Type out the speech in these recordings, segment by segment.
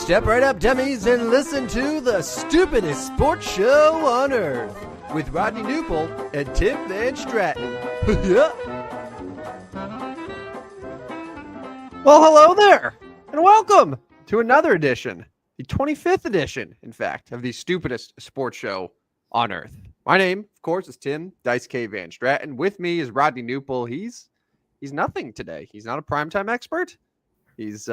Step right up, dummies, and listen to the stupidest sports show on earth with Rodney Newpol and Tim Van Stratton. Yeah. Well, hello there, and welcome to another edition, the 25th edition, in fact, of the stupidest sports show on earth. My name, of course, is Tim Dice K. Van Stratton. With me is Rodney Newpol. He's nothing today. He's not a primetime expert. He's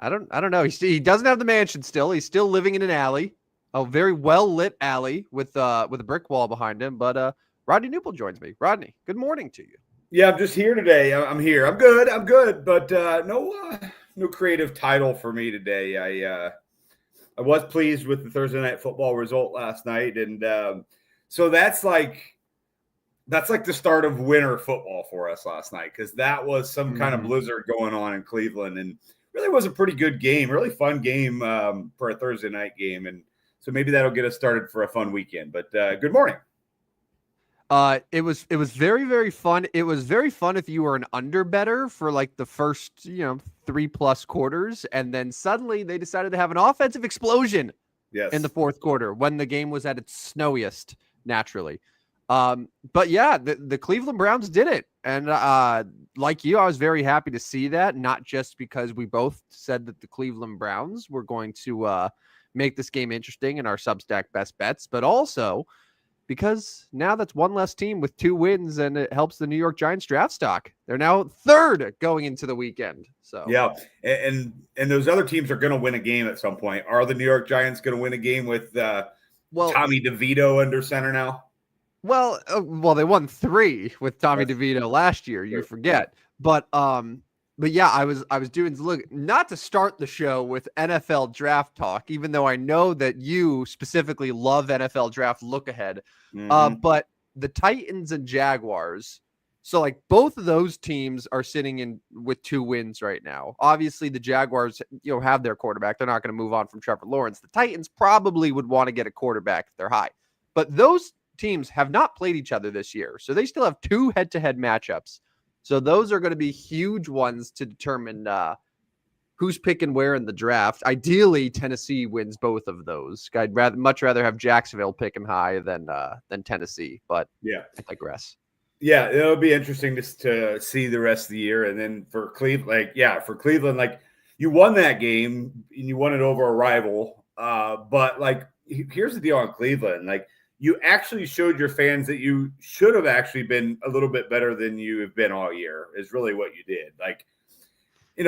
I don't know. He doesn't have the mansion still. He's still living in an alley, a very well lit alley with a brick wall behind him. But Rodney Newpol joins me. Rodney, good morning to you. Yeah, I'm just here today. I'm here. I'm good. But no creative title for me today. I was pleased with the Thursday night football result last night, and so that's like the start of winter football for us last night, because that was some kind of blizzard going on in Cleveland, and really was a pretty good game, really fun game for a Thursday night game, and so maybe that'll get us started for a fun weekend. But good morning. It was very, very fun. It was very fun if you were an under better for like the first 3+ quarters, and then suddenly they decided to have an offensive explosion in the fourth quarter when the game was at its snowiest naturally. But yeah, the Cleveland Browns did it. And like you, I was very happy to see that, not just because we both said that the Cleveland Browns were going to make this game interesting in our Substack best bets, but also because now that's one less team with 2 wins, and it helps the New York Giants draft stock. They're now third going into the weekend. So yeah, and those other teams are going to win a game at some point. Are the New York Giants going to win a game with Tommy DeVito under center now? Well, they won 3 with Tommy DeVito last year. You forget, but yeah, I was doing look not to start the show with NFL draft talk, even though I know that you specifically love NFL draft look ahead. But the Titans and Jaguars, so like both of those teams are sitting in with 2 wins right now. Obviously, the Jaguars have their quarterback; they're not going to move on from Trevor Lawrence. The Titans probably would want to get a quarterback if they're high, but those teams have not played each other this year, so they still have 2 head-to-head matchups. So those are going to be huge ones to determine who's picking where in the draft. Ideally, Tennessee wins both of those. I'd much rather have Jacksonville picking high than Tennessee, but yeah, I digress. Yeah, it'll be interesting to see the rest of the year. And then for Cleveland, like you won that game and you won it over a rival. But like, here's the deal on Cleveland, like, you actually showed your fans that you should have actually been a little bit better than you have been all year, is really what you did. Like, and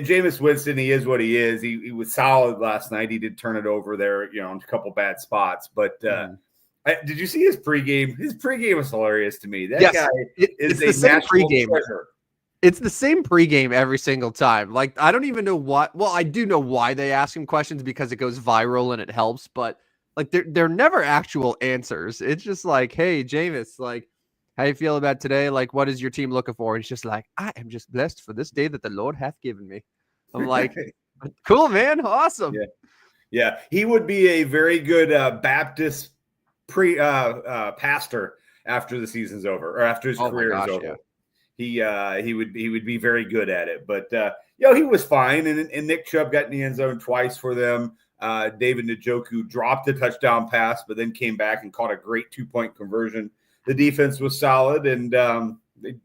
Jameis Winston, he is what he is. He was solid last night. He did turn it over there, in a couple bad spots. But did you see his pregame? His pregame was hilarious to me. That guy is a national treasure. It's the same pregame every single time. Like, I don't even know what. Well, I do know why they ask him questions, because it goes viral and it helps, but like they're never actual answers. It's just like, hey, Jameis, like, how you feel about today? Like, what is your team looking for? And it's just like, I am just blessed for this day that the Lord hath given me. I'm like, cool, man. Awesome. Yeah. He would be a very good Baptist pastor after the season's over, or after his career is over. Yeah. He would be very good at it. But he was fine. And Nick Chubb got in the end zone twice for them. David Njoku dropped a touchdown pass, but then came back and caught a great 2-point conversion. The defense was solid, and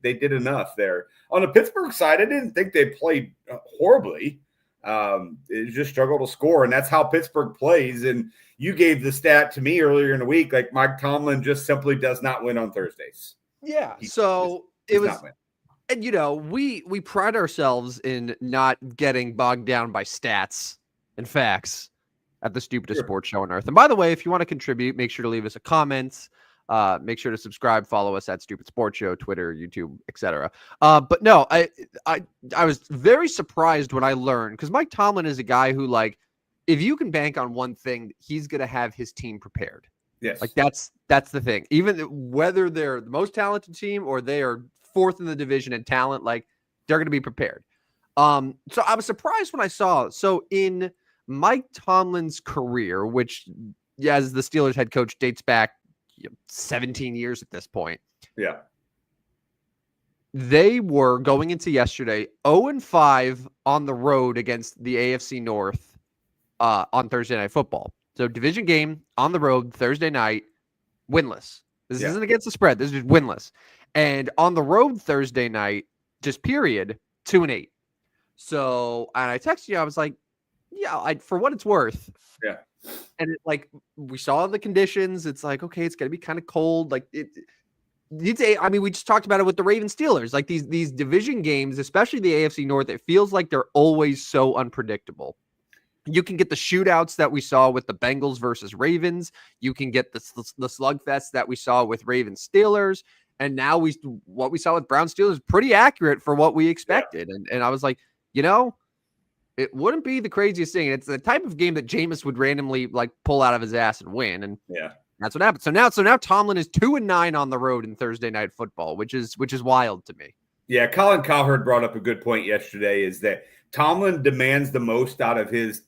they did enough there. On the Pittsburgh side, I didn't think they played horribly. They just struggled to score, and that's how Pittsburgh plays. And you gave the stat to me earlier in the week, like Mike Tomlin just simply does not win on Thursdays. Yeah, it was – and, we pride ourselves in not getting bogged down by stats and facts at the Stupidest Sports Show on Earth. And by the way, if you want to contribute, make sure to leave us a comment. Make sure to subscribe, follow us at Stupid Sports Show, Twitter, YouTube, etc. But no, I was very surprised when I learned, because Mike Tomlin is a guy who, like, if you can bank on one thing, he's going to have his team prepared. Yes. Like that's the thing. Even whether they're the most talented team or they are 4th in the division in talent, like, they're going to be prepared. So I was surprised when I saw, so in Mike Tomlin's career, which as the Steelers head coach dates back 17 years at this point. Yeah. They were going into yesterday 0-5 on the road against the AFC North on Thursday Night Football. So division game on the road Thursday night, winless. This isn't against the spread. This is just winless. And on the road Thursday night, just period, 2-8. So, and I texted you, I was like, yeah, for what it's worth. Yeah. And we saw the conditions. It's like, okay, it's going to be kind of cold. Like we just talked about it with the Ravens Steelers. Like these division games, especially the AFC North, it feels like they're always so unpredictable. You can get the shootouts that we saw with the Bengals versus Ravens. You can get the slugfest that we saw with Ravens Steelers. And now what we saw with Brown Steelers pretty accurate for what we expected. Yeah. And I was like, it wouldn't be the craziest thing. It's the type of game that Jameis would randomly pull out of his ass and win. And that's what happened. So now Tomlin is 2-9 on the road in Thursday Night Football, which is wild to me. Yeah, Colin Cowherd brought up a good point yesterday, is that Tomlin demands the most out of his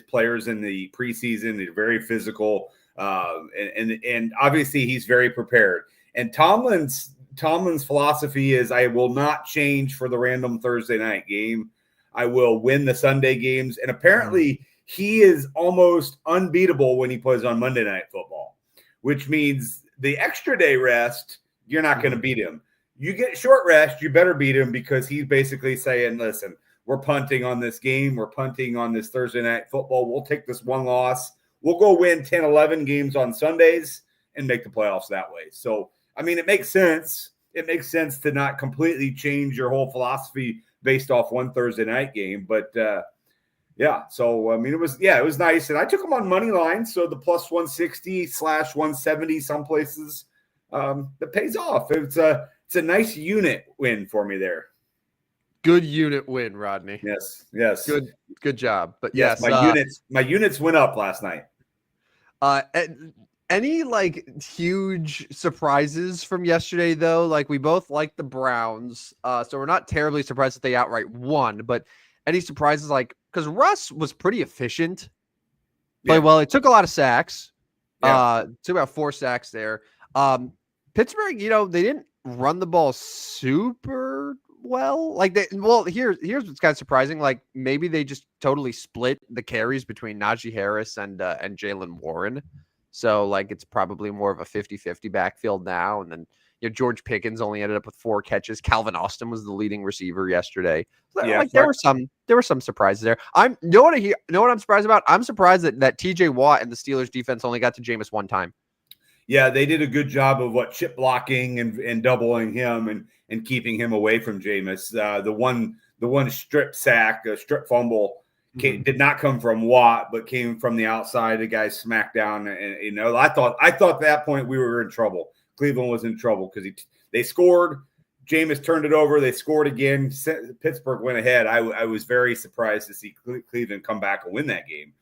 players in the preseason. They're very physical, and obviously he's very prepared. And Tomlin's philosophy is, I will not change for the random Thursday night game. I will win the Sunday games. And apparently he is almost unbeatable when he plays on Monday Night Football, which means the extra day rest, you're not going to beat him. You get short rest, you better beat him, because he's basically saying, listen, we're punting on this game. We're punting on this Thursday Night Football. We'll take this one loss. We'll go win 10, 11 games on Sundays and make the playoffs that way. So, I mean, it makes sense. It makes sense to not completely change your whole philosophy based off one Thursday night game. But, so, I mean, it was nice. And I took them on money line. So the plus 160/170 some places, that pays off. It's a nice unit win for me there. Good unit win, Rodney. Yes. Good job. But yes, my units went up last night. Any huge surprises from yesterday though? We both like the Browns, so we're not terribly surprised that they outright won. But any surprises? Because Russ was pretty efficient, played well. He took a lot of sacks. Took about 4 sacks there. Pittsburgh, they didn't run the ball super well. Here's what's kind of surprising. Maybe they just totally split the carries between Najee Harris and Jaylen Warren. So it's probably more of a 50-50 backfield now. And then George Pickens only ended up with 4 catches. Calvin Austin was the leading receiver yesterday. So, there were some surprises there. Know what I'm surprised about? I'm surprised that TJ Watt and the Steelers defense only got to Jameis one time. Yeah, they did a good job of chip blocking and doubling him and keeping him away from Jameis. The one strip sack, a strip fumble, did not come from Watt, but came from the outside. The guy smacked down, and I thought at that point we were in trouble. Cleveland was in trouble because they scored. Jameis turned it over. They scored again. Pittsburgh went ahead. I was very surprised to see Cleveland come back and win that game.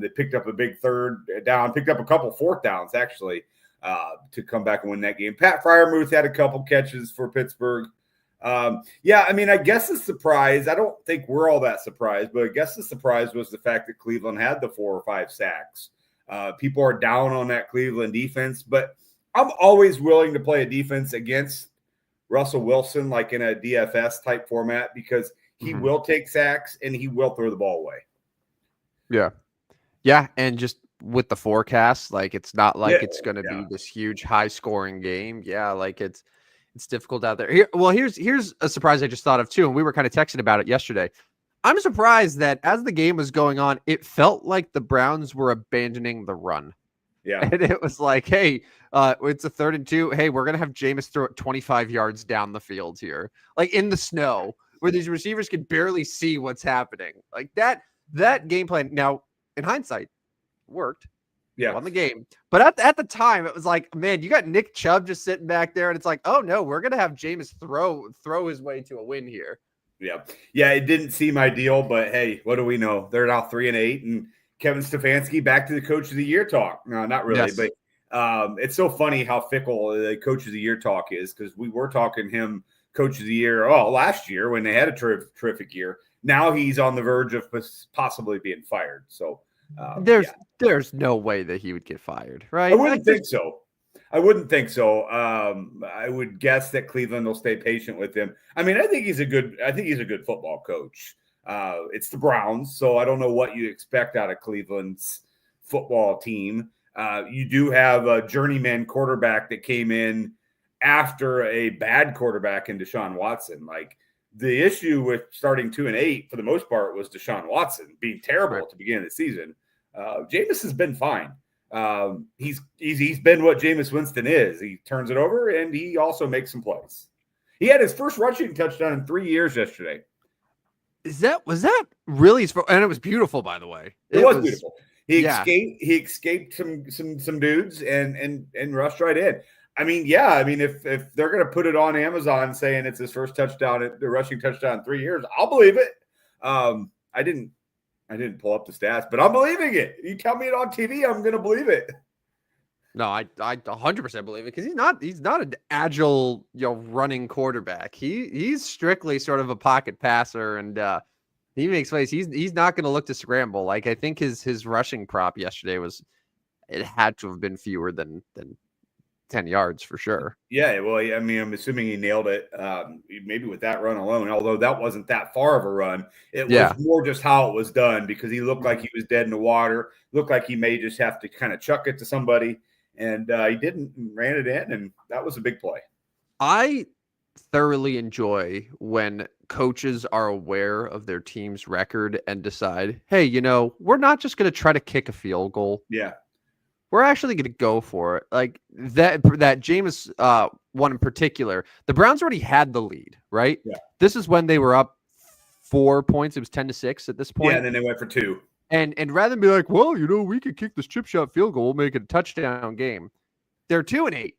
They picked up a big third down, picked up a couple fourth downs actually, to come back and win that game. Pat Freiermuth had a couple catches for Pittsburgh. I mean, I guess the surprise, I don't think we're all that surprised, but I guess the surprise was the fact that Cleveland had the 4 or 5 sacks. People are down on that Cleveland defense, but I'm always willing to play a defense against Russell Wilson, in a DFS type format, because he will take sacks and he will throw the ball away. Yeah. Yeah. And just with the forecast, it's not it's going to be this huge high scoring game. Yeah. It's difficult out there. Here's a surprise I just thought of too. And we were kind of texting about it yesterday. I'm surprised that as the game was going on, it felt like the Browns were abandoning the run. Yeah. And it was hey, it's a 3rd and 2. Hey, we're going to have Jameis throw it 25 yards down the field here, in the snow where these receivers can barely see what's happening. That game plan. Now, in hindsight, worked. Yeah, won the game. But at the time, it was man, you got Nick Chubb just sitting back there, and it's oh no, we're gonna have Jameis throw his way to a win here. Yeah, it didn't seem ideal, but hey, what do we know? They're now 3-8, and Kevin Stefanski back to the Coach of the Year talk. No, not really, but it's so funny how fickle the Coach of the Year talk is, because we were talking him Coach of the Year last year when they had a terrific year. Now he's on the verge of possibly being fired. So. There's no way that he would get fired, right? I wouldn't think so. I would guess that Cleveland will stay patient with him. I mean, I think he's a good football coach. It's the Browns, so I don't know what you expect out of Cleveland's football team. You do have a journeyman quarterback that came in after a bad quarterback in Deshaun Watson. Like, the issue with starting 2-8 for the most part was Deshaun Watson being terrible at the beginning of the season. Jameis has been fine. He's been what Jameis Winston is. He turns it over and he also makes some plays. He had his first rushing touchdown in 3 years yesterday. Was that really? And it was beautiful, by the way. It was beautiful. He escaped some dudes and rushed right in. I mean, if they're going to put it on Amazon saying it's his first touchdown, the rushing touchdown in 3 years, I'll believe it. I didn't pull up the stats, but I'm believing it. You tell me it on TV, I'm going to believe it. No, I 100% believe it, because he's not an agile, running quarterback. He's strictly sort of a pocket passer, and he makes plays. He's not going to look to scramble. Like, I think his rushing prop yesterday it had to have been fewer than 10 yards for sure. Yeah, well, I mean, I'm assuming he nailed it. Maybe with that run alone, although that wasn't that far of a run. It was more just how it was done, because he looked like he was dead in the water. Looked like he may just have to kind of chuck it to somebody, and he didn't. Ran it in, and that was a big play. I thoroughly enjoy when coaches are aware of their team's record and decide, hey, we're not just going to try to kick a field goal. Yeah. We're actually going to go for it. Like that Jameis one in particular, the Browns already had the lead, right? Yeah. This is when they were up 4 points. It was 10-6 at this point. Yeah, and then they went for 2. And rather than be like, well, we could kick this chip shot field goal, we'll make it a touchdown game. They're 2-8.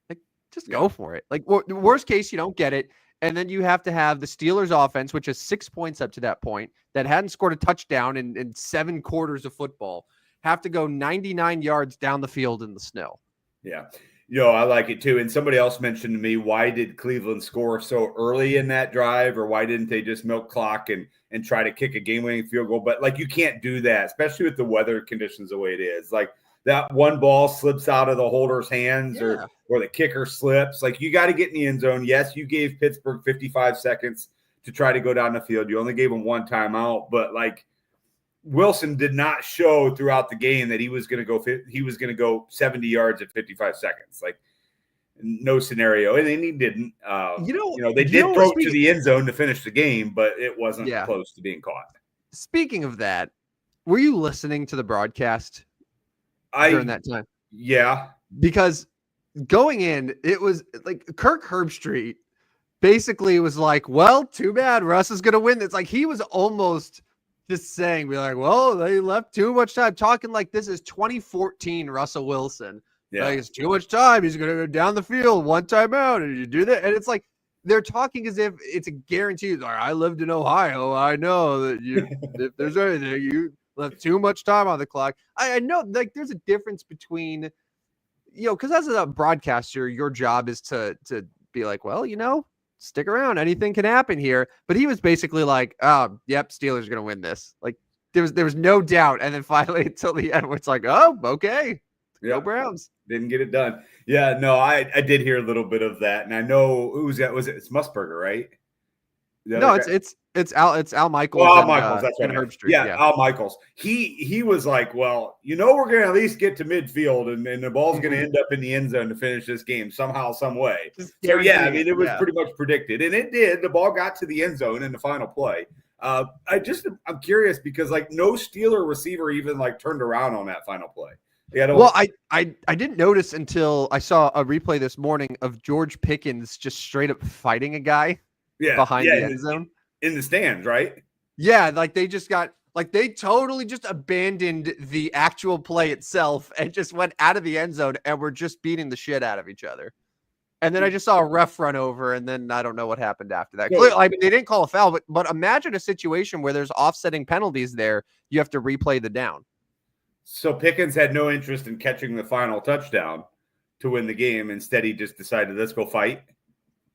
Like, just go for it. Like, worst case, you don't get it. And then you have to have the Steelers offense, which is 6 points up to that point, that hadn't scored a touchdown in 7 quarters of football, have to go 99 yards down the field in the snow. Yeah. I like it too. And somebody else mentioned to me, why did Cleveland score so early in that drive, or why didn't they just milk clock and try to kick a game-winning field goal? But, like, you can't do that, especially with the weather conditions the way it is. Like, that one ball slips out of the holder's hands, or the kicker slips. Like, you got to get in the end zone. Yes, you gave Pittsburgh 55 seconds to try to go down the field. You only gave them one timeout, but, like, Wilson did not show throughout the game that he was going to go 70 yards at 55 seconds. Like, no scenario. And he didn't. They did throw to the end zone to finish the game, but it wasn't close to being caught. Speaking of that, were you listening to the broadcast during that time? Yeah. Because going in, it was like Kirk Herbstreit basically was like, well, too bad. Russ is going to win. It's like he was almost just saying, be like, well, they left too much time, talking like this is 2014 Russell Wilson. Yeah. Like, it's too much time. He's going to go down the field, one timeout, and you do that. And it's like, they're talking as if it's a guarantee. Like, I lived in Ohio. I know that if there's anything, you left too much time on the clock. I know, like, there's a difference between, because as a broadcaster, your job is to be like, well, stick around. Anything can happen here. But he was basically like, oh, yep, Steelers are going to win this. Like, there was no doubt. And then finally, until the end, it's like, oh, okay. Go Browns. Didn't get it done. Yeah, no, I did hear a little bit of that. And I know, who's that? It's Musburger, right? No, it's Al Michaels. Al Michaels, that's right. Herbstreit. Yeah, Al Michaels. He was like, well, we're going to at least get to midfield, and the ball's going to end up in the end zone to finish this game somehow, some way. So, yeah, I mean, it was pretty much predicted. And it did. The ball got to the end zone in the final play. I'm curious because, like, no Steeler receiver even, like, turned around on that final play. I didn't notice until I saw a replay this morning of George Pickens just straight up fighting a guy behind the end zone. In the stands, right? Yeah, like they totally just abandoned the actual play itself and just went out of the end zone and were just beating the shit out of each other. And then I just saw a ref run over, and then I don't know what happened after that. I mean, they didn't call a foul, but imagine a situation where there's offsetting penalties there. You have to replay the down. So Pickens had no interest in catching the final touchdown to win the game. Instead, he just decided, let's go fight.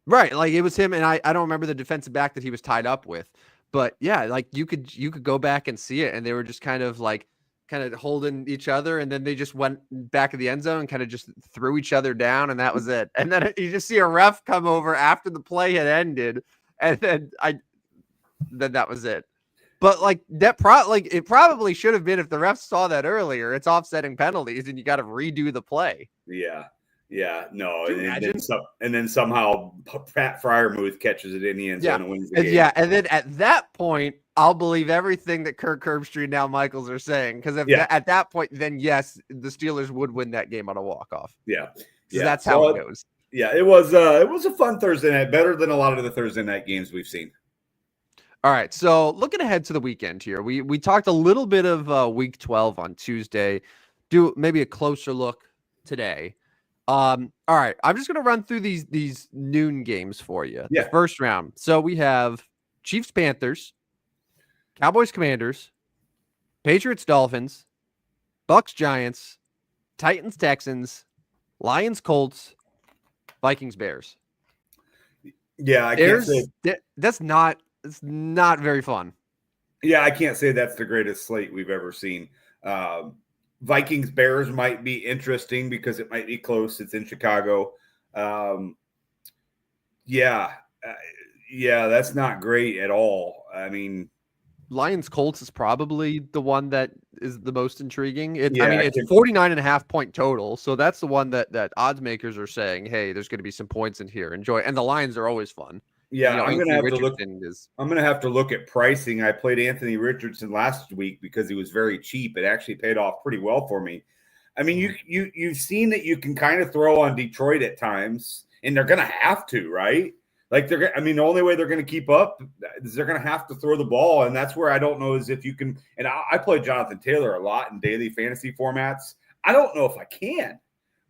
Right. Like, it was him. And I don't remember the defensive back that he was tied up with, but yeah, like you could go back and see it. And they were just kind of holding each other. And then they just went back of the end zone and kind of just threw each other down. And that was it. And then you just see a ref come over after the play had ended. And then that was it. But like it probably should have been if the refs saw that earlier. It's offsetting penalties, and you got to redo the play. Yeah. Yeah, no, Can you imagine? and then somehow Pat Fryermuth catches it in the end zone and wins the game. And then at that point, I'll believe everything that Kirk Herbstreit and Al Michaels are saying, because at that point, then yes, the Steelers would win that game on a walk-off. Yeah, so that's how it goes. Yeah, it was a fun Thursday night, better than a lot of the Thursday night games we've seen. All right, so looking ahead to the weekend here, we talked a little bit of Week 12 on Tuesday. Do maybe a closer look today. All right, I'm just gonna run through these noon games for you. Yeah. The first round. So we have Chiefs Panthers, Cowboys Commanders, Patriots Dolphins, Bucks Giants, Titans Texans, Lions Colts, Vikings Bears. Yeah, I can't say it's not very fun. Yeah, I can't say that's the greatest slate we've ever seen. Vikings Bears might be interesting because it might be close. It's in Chicago. Yeah, that's not great at all. I mean, Lions Colts is probably the one that is the most intriguing. It's 49.5 point total. So that's the one that odds makers are saying, hey, there's going to be some points in here. Enjoy. And the Lions are always fun. Yeah, I'm going to have to look at pricing. I played Anthony Richardson last week because he was very cheap. It actually paid off pretty well for me. I mean, you've seen that you can kind of throw on Detroit at times, and they're going to have to, right? Like the only way they're going to keep up is they're going to have to throw the ball, and that's where I don't know is if you can. And I play Jonathan Taylor a lot in daily fantasy formats. I don't know if I can,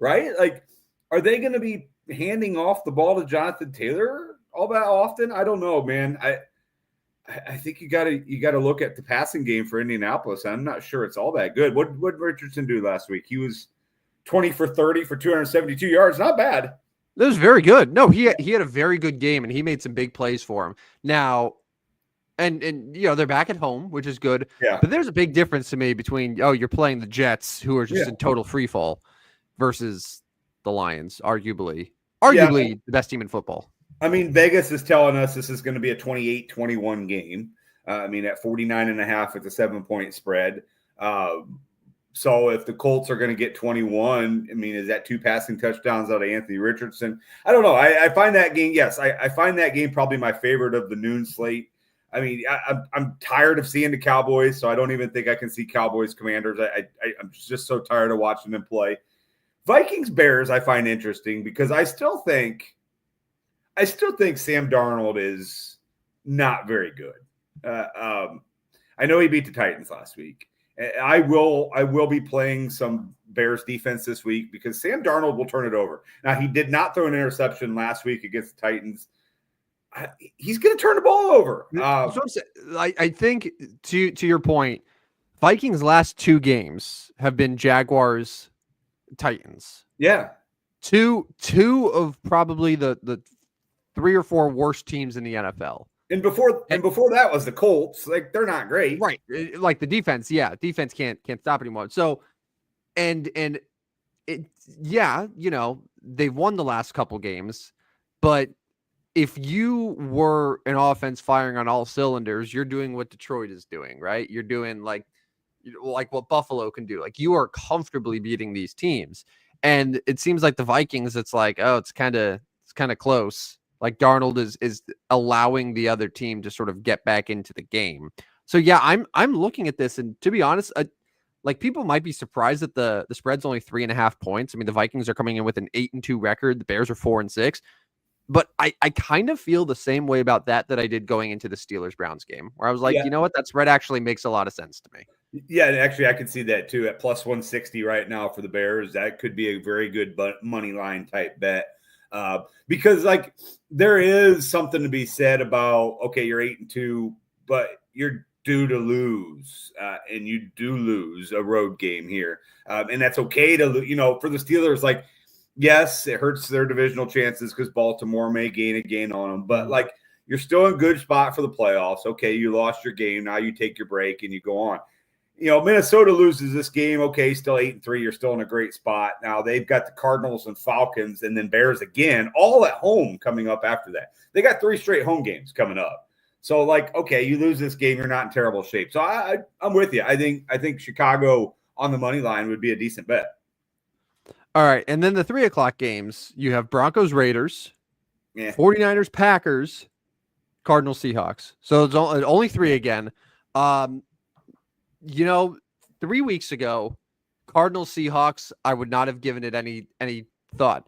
right? Like, are they going to be handing off the ball to Jonathan Taylor all that often? I don't know, man. I think you got to look at the passing game for Indianapolis. I'm not sure it's all that good. What did Richardson do last week? He was 20 for 30 for 272 yards. Not bad. That was very good. No, he had a very good game, and he made some big plays for him. Now, and they're back at home, which is good. Yeah. But there's a big difference to me between you're playing the Jets, who are just in total free fall, versus the Lions, arguably the best team in football. I mean, Vegas is telling us this is going to be a 28-21 game. At 49.5, it's a 7-point spread. So if the Colts are going to get 21, is that 2 passing touchdowns out of Anthony Richardson? I don't know. I find that game, I find that game probably my favorite of the noon slate. I'm tired of seeing the Cowboys, so I don't even think I can see Cowboys Commanders. I'm just so tired of watching them play. Vikings Bears I find interesting because I still think Sam Darnold is not very good. I know he beat the Titans last week. I will be playing some Bears defense this week because Sam Darnold will turn it over. Now, he did not throw an interception last week against the Titans. He's going to turn the ball over. I think to your point, Vikings' last 2 games have been Jaguars, Titans. Yeah, two of probably the 3 or 4 worst teams in the NFL. And before that was the Colts. Like, they're not great. Right. Like the defense. Yeah. Defense can't stop anymore. So, and it, they've won the last couple games, but if you were an offense firing on all cylinders, you're doing what Detroit is doing, right? You're doing like what Buffalo can do. Like, you are comfortably beating these teams. And it seems like the Vikings, it's like, oh, it's kind of close. Like, Darnold is allowing the other team to sort of get back into the game. So yeah, I'm looking at this, and to be honest, like, people might be surprised that the spread's only 3.5 points. I mean, the Vikings are coming in with an 8-2 record. The Bears are 4-6. But I kind of feel the same way about that I did going into the Steelers-Browns game, where I was like, you know what? That spread actually makes a lot of sense to me. Yeah, actually, I could see that too. At plus 160 right now for the Bears, that could be a very good money line type bet. Because like, there is something to be said about, okay, you're 8-2, but you're due to lose, and you do lose a road game here, and that's okay to lose. For the Steelers, like, yes, it hurts their divisional chances because Baltimore may gain on them, but like, you're still in good spot for the playoffs. Okay, you lost your game, now you take your break and you go on. Minnesota loses this game. Okay, still 8-3. You're still in a great spot. Now they've got the Cardinals and Falcons and then Bears again, all at home coming up after that. They got 3 straight home games coming up. So like, okay, you lose this game, you're not in terrible shape. So I'm with you. I think Chicago on the money line would be a decent bet. All right. And then the 3:00 games, you have Broncos, Raiders, Yeah. 49ers, Packers, Cardinals, Seahawks. So it's only three again. Um, 3 weeks ago, Cardinals, Seahawks, I would not have given it any thought.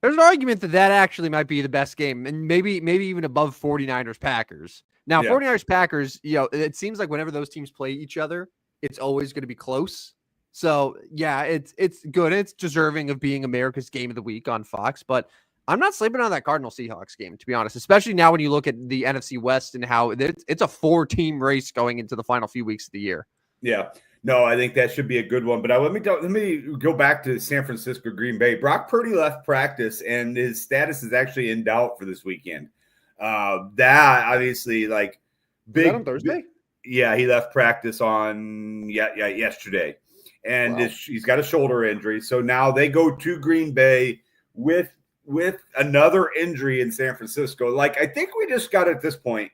There's an argument that actually might be the best game, and maybe even above 49ers, Packers. Now, 49ers, Packers, it seems like whenever those teams play each other, it's always going to be close. So, yeah, it's good. It's deserving of being America's game of the week on Fox, but I'm not sleeping on that Cardinal Seahawks game, to be honest, especially now when you look at the NFC West and how it's a 4-team race going into the final few weeks of the year. Yeah. No, I think that should be a good one. But let me go back to San Francisco, Green Bay. Brock Purdy left practice, and his status is actually in doubt for this weekend. That obviously, like, big. Is that on Thursday? Yeah, he left practice on yesterday, and he's got a shoulder injury. So now they go to Green Bay with another injury in San Francisco. Like, I think we just got at this point.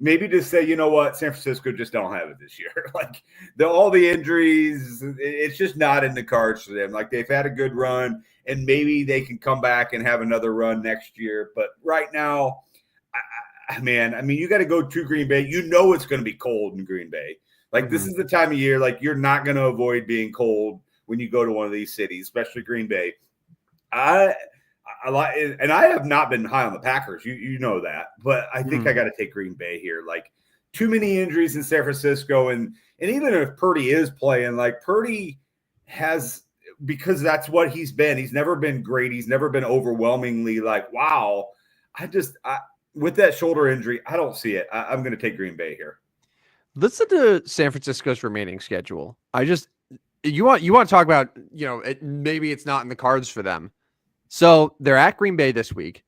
Maybe just say, you know what, San Francisco just don't have it this year. Like all the injuries, it's just not in the cards for them. Like they've had a good run, and maybe they can come back and have another run next year. But right now, you got to go to Green Bay. You know it's going to be cold in Green Bay. Like this is the time of year. Like you're not going to avoid being cold when you go to one of these cities, especially Green Bay. I like, and I have not been high on the Packers. You know that, but I think I got to take Green Bay here. Like too many injuries in San Francisco, and even if Purdy is playing, like Purdy has, because that's what he's been. He's never been great. He's never been overwhelmingly like wow. With that shoulder injury, I don't see it. I'm going to take Green Bay here. Listen to San Francisco's remaining schedule. You want to talk about maybe it's not in the cards for them. So they're at Green Bay this week.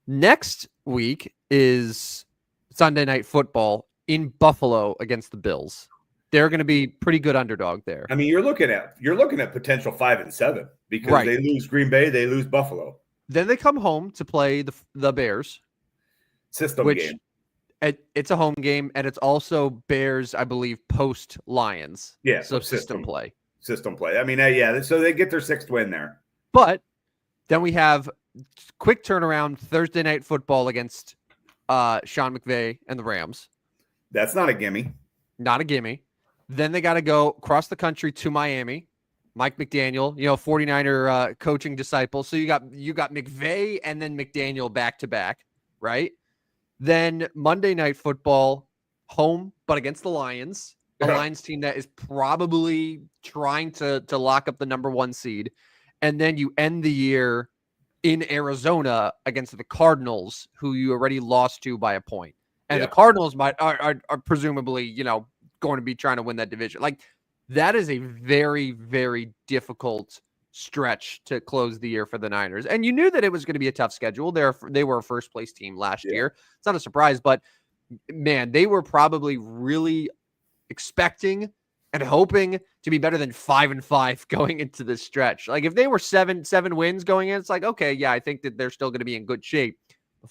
Next week is Sunday Night Football in Buffalo against the Bills. They're going to be pretty good underdog there. I mean, you're looking at potential 5-7 because they lose Green Bay, they lose Buffalo. Then they come home to play the Bears. Game. It's a home game, and it's also Bears, I believe, post Lions. Yeah, so system play. System play. I mean, so they get their 6th win there. But then we have quick turnaround Thursday Night Football against Sean McVay and the Rams. That's not a gimme. Not a gimme. Then they got to go across the country to Miami. Mike McDaniel, 49er coaching disciple. So you got McVay and then McDaniel back to back, right? Then Monday Night Football, home, but against the Lions. The Lions team that is probably trying to lock up the number 1 seed. And then you end the year in Arizona against the Cardinals, who you already lost to by a point. And the Cardinals are presumably, going to be trying to win that division. Like that is a very, very difficult stretch to close the year for the Niners. And you knew that it was going to be a tough schedule. They were a first place team last year. It's not a surprise, but man, they were probably really expecting and hoping to be better than 5-5 going into this stretch. Like if they were 7 wins going in, it's like, okay, yeah, I think that they're still going to be in good shape.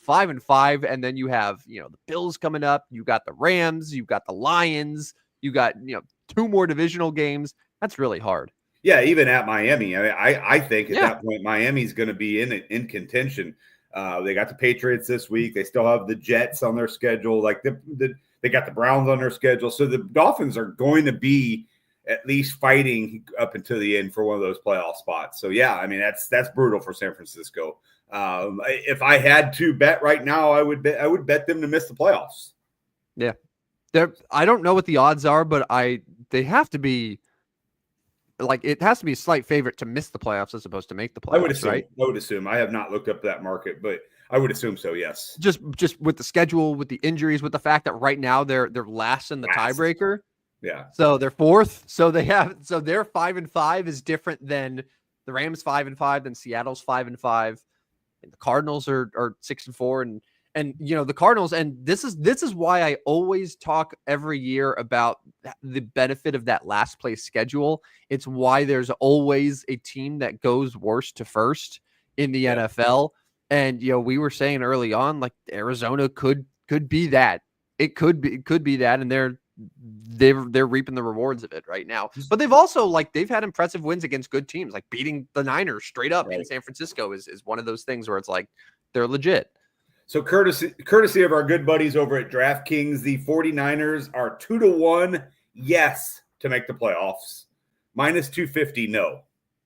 5-5, and then you have, the Bills coming up. You got the Rams, you got the Lions, you got, 2 more divisional games. That's really hard. Yeah, even at Miami. I think at that point, Miami's going to be in contention. They got the Patriots this week. They still have the Jets on their schedule. Like they got the Browns on their schedule. So the Dolphins are going to be at least fighting up until the end for one of those playoff spots. So, yeah, I mean, that's brutal for San Francisco. If I had to bet right now, I would bet them to miss the playoffs. Yeah. I don't know what the odds are, but they have to be like, it has to be a slight favorite to miss the playoffs as opposed to make the playoffs. I would assume. I have not looked up that market, but I would assume so. Yes. Just with the schedule, with the injuries, with the fact that right now they're last in the tiebreaker. Yeah. So they're 4th. So their 5-5 is different than the Rams 5-5, than Seattle's 5-5. And the Cardinals are 6-4, and the Cardinals, and this is why I always talk every year about the benefit of that last place schedule. It's why there's always a team that goes worst to first in the NFL. And we were saying early on, like Arizona could could be that. It could be that, and they're reaping the rewards of it right now. But they've also they've had impressive wins against good teams, like beating the Niners straight up in San Francisco is one of those things where it's like they're legit. So courtesy of our good buddies over at DraftKings, the 49ers are 2-1 yes to make the playoffs. Minus 250 no.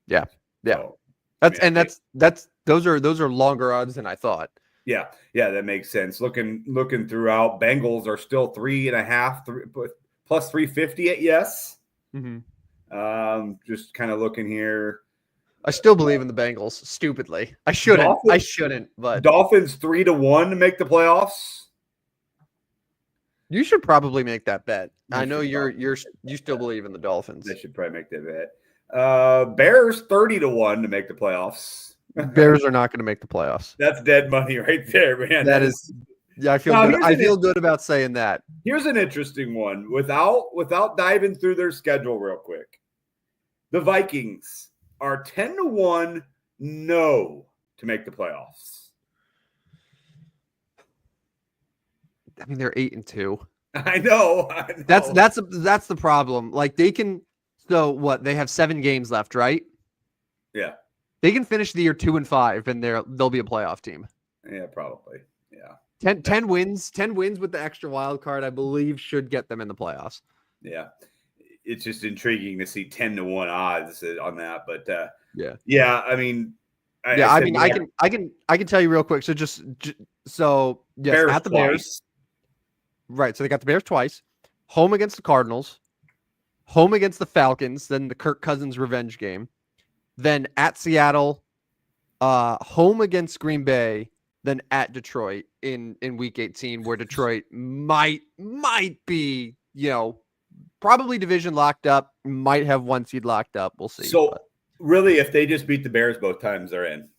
Yeah. So, those are longer odds than I thought. Yeah, that makes sense. Looking throughout, Bengals are still 3.5 plus 350 at yes. Mm-hmm. Just kind of looking here. I still believe in the Bengals. Stupidly, I shouldn't. But Dolphins 3-1 to make the playoffs. You should probably make that bet. I know you still believe in the Dolphins. They should probably make that bet. Bears 30-1 to make the playoffs. Bears are not going to make the playoffs. That's dead money right there, man. That is. Yeah, I feel good about saying that. Here's an interesting one. Without diving through their schedule real quick, the Vikings are 10-1 no to make the playoffs. I mean, they're 8-2. I know. That's the problem. They can. So what? They have 7 games left, right? Yeah. They can finish the year 2-5, and they'll be a playoff team. Yeah, probably. Yeah. 10 wins with the extra wild card, I believe, should get them in the playoffs. Yeah. It's just intriguing to see 10-1 odds on that, but yeah. I mean, I can tell you real quick. So yes, Bears at the twice. Bears, right? So they got the Bears twice, home against the Cardinals, home against the Falcons, then the Kirk Cousins revenge game, then at Seattle, home against Green Bay, then at Detroit in Week 18, where Detroit might be probably division locked up, might have 1 seed locked up. We'll see. So really, if they just beat the Bears both times, they're in.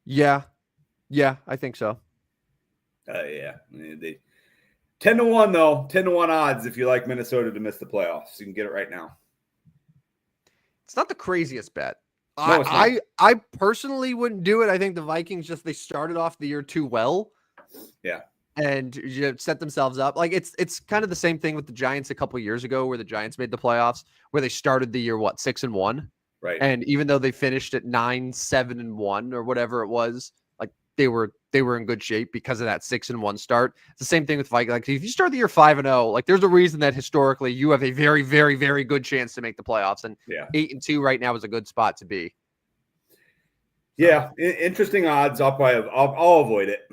Yeah, I think so. Yeah. 10-1 though. 10-1 odds if you like Minnesota to miss the playoffs. You can get it right now. It's not the craziest bet. No, it's not. I personally wouldn't do it. I think the Vikings they started off the year too well. Yeah. And set themselves up. It's kind of the same thing with the Giants a couple years ago, where the Giants made the playoffs, where they started the year 6-1, right? And even though they finished at 9-7-1 or whatever it was, they were in good shape because of that 6-1 start. It's the same thing with Vikings. If you start the year 5-0, there's a reason that historically you have a very, very, very good chance to make the playoffs, and 8-2 right now is a good spot to be. Yeah, interesting odds. I'll avoid it.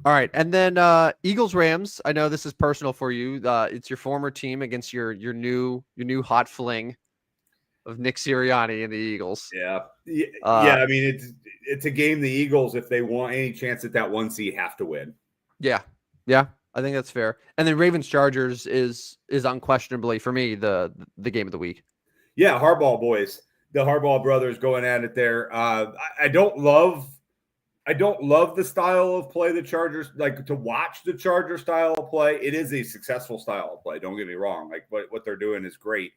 All right, and then Eagles Rams. I know this is personal for you. It's your former team against your new hot fling of Nick Sirianni and the Eagles. Yeah. I mean, it's a game the Eagles, if they want any chance at that 1 seed, have to win. Yeah, I think that's fair. And then Ravens Chargers is unquestionably for me the game of the week. Yeah, Harbaugh boys, the Harbaugh brothers going at it there. I don't love the style of play the Chargers, to watch the Charger style of play. It is a successful style of play. Don't get me wrong. What they're doing is great.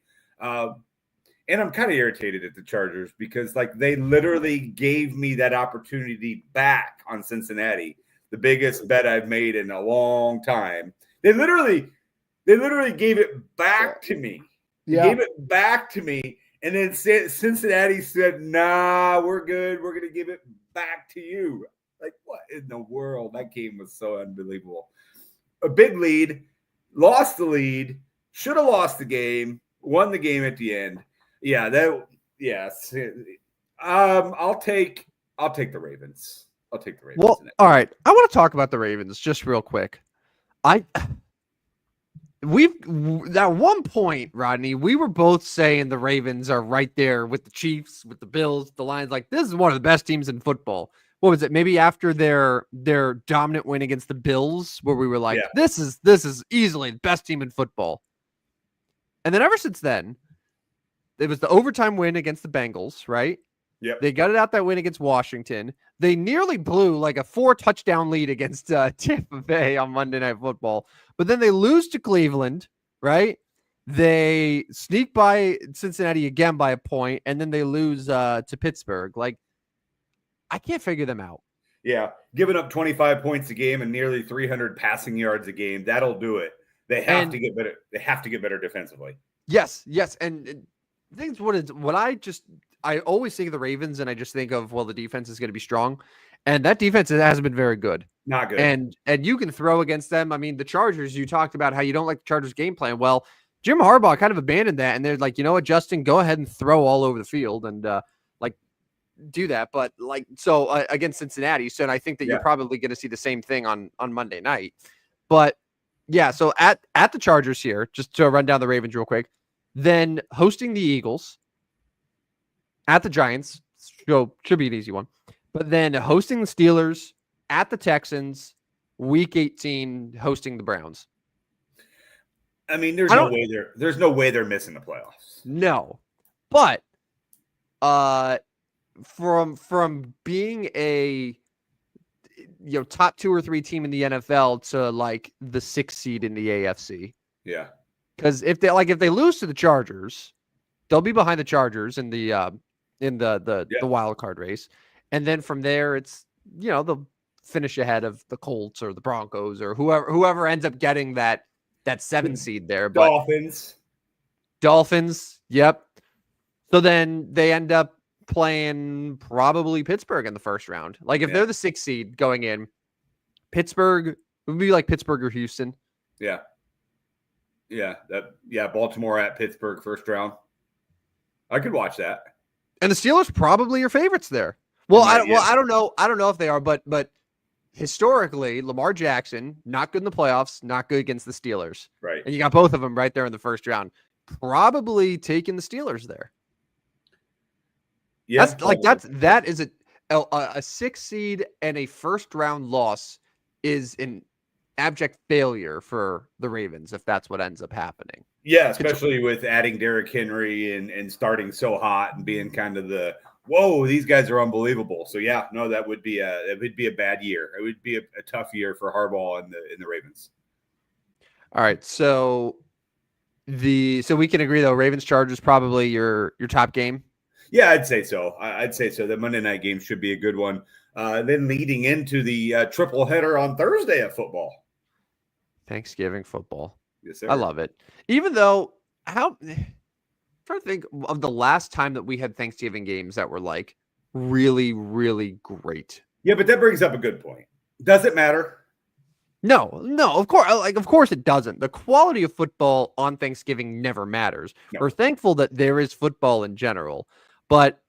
And I'm kind of irritated at the Chargers because they literally gave me that opportunity back on Cincinnati, the biggest bet I've made in a long time. They literally gave it back to me. They gave it back to me. And then Cincinnati said, nah, we're good. We're going to give it back to you. What in the world? That game was so unbelievable. A big lead, lost the lead, should have lost the game, won the game at the end. Yeah, I'll take the Ravens. I'll take the Ravens. Well, all right. I want to talk about the Ravens just real quick. At one point, Rodney, we were both saying the Ravens are right there with the Chiefs, with the Bills, the Lions. This is one of the best teams in football. What was it? Maybe after their dominant win against the Bills, where we were like, this is easily the best team in football. And then ever since then, it was the overtime win against the Bengals, right? Yep. They got it out that win against Washington. They nearly blew a 4-touchdown lead against Tampa Bay on Monday Night Football. But then they lose to Cleveland, right? They sneak by Cincinnati again by a point, and then they lose to Pittsburgh. I can't figure them out. Yeah, giving up 25 points a game and nearly 300 passing yards a game, that'll do it. They have to get better. They have to get better defensively. Yes, and things what I always think of the Ravens and I just think of, well, the defense is going to be strong, and that defense hasn't been very good. Not good. And you can throw against them. I mean, the Chargers, you talked about how you don't like the Chargers game plan. Well, Jim Harbaugh kind of abandoned that, and they're like, you know what, Justin, go ahead and throw all over the field and do that. But against Cincinnati, so I think that you're probably going to see the same thing on Monday night. But yeah, so at the Chargers here, just to run down the Ravens real quick, then hosting the Eagles, at the Giants, should be an easy one, but then hosting the Steelers, at the Texans, Week 18 hosting the Browns. I mean, there's no way they're missing the playoffs. No, but from being a top 2 or 3 team in the NFL to like the 6th seed in the AFC. Yeah, because if they lose to the Chargers, they'll be behind the Chargers in the wild card race, and then from there it's they'll finish ahead of the Colts or the Broncos or whoever ends up getting that 7 seed there. Dolphins, yep. So then they end up playing probably Pittsburgh in the first round. Like if they're the 6th seed going in, Pittsburgh would be like Pittsburgh or Houston. Yeah. Baltimore at Pittsburgh first round. I could watch that. And the Steelers probably are favorites there. Well, I don't know. I don't know if they are, but historically, Lamar Jackson, not good in the playoffs, not good against the Steelers. Right. And you got both of them right there in the first round. Probably taking the Steelers there. Yeah, that is a 6th seed and a first round loss is an abject failure for the Ravens if that's what ends up happening. Yeah, especially with adding Derrick Henry and starting so hot and being kind of whoa, these guys are unbelievable. So yeah, no, that would be a bad year. It would be a tough year for Harbaugh and the Ravens. All right, so we can agree though, Ravens Chargers probably your top game. Yeah, I'd say so. The Monday night game should be a good one. Then leading into the triple header on Thursday of football. Thanksgiving football. Yes, sir. I love it. Even though, I'm trying to think of the last time that we had Thanksgiving games that were like really, really great. Yeah, but that brings up a good point. Does it matter? No, of course it doesn't. The quality of football on Thanksgiving never matters. No. We're thankful that there is football in general. But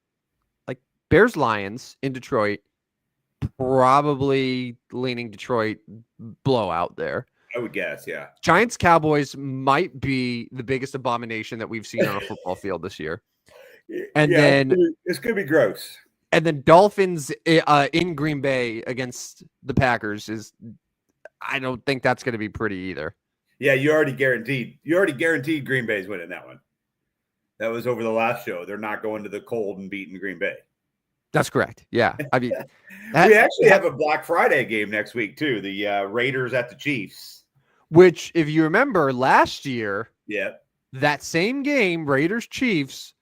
like Bears Lions in Detroit, probably leaning Detroit blowout there. I would guess, yeah. Giants Cowboys might be the biggest abomination that we've seen on a football field this year. And then it's going to be gross. And then Dolphins in Green Bay against the Packers I don't think that's going to be pretty either. Yeah, you already guaranteed Green Bay's winning that one. That was over the last show. They're not going to the cold and beating Green Bay. That's correct. Yeah. I mean, we actually have a Black Friday game next week too. The Raiders at the Chiefs. Which, if you remember last year, that same game, Raiders Chiefs,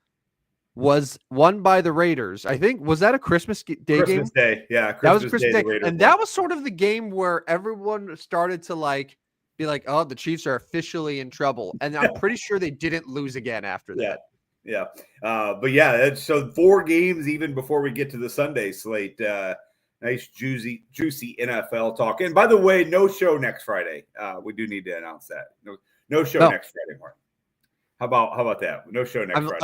was won by the Raiders. I think, was that a Christmas Day game? Christmas Day, yeah. That was Christmas Day. And that was sort of the game where everyone started to be like, oh, the Chiefs are officially in trouble. And I'm pretty sure they didn't lose again after that. Yeah. But yeah, so 4 games even before we get to the Sunday slate. Nice, juicy NFL talk. And by the way, no show next Friday. We do need to announce that. No show next Friday morning. How about that? No show next Friday.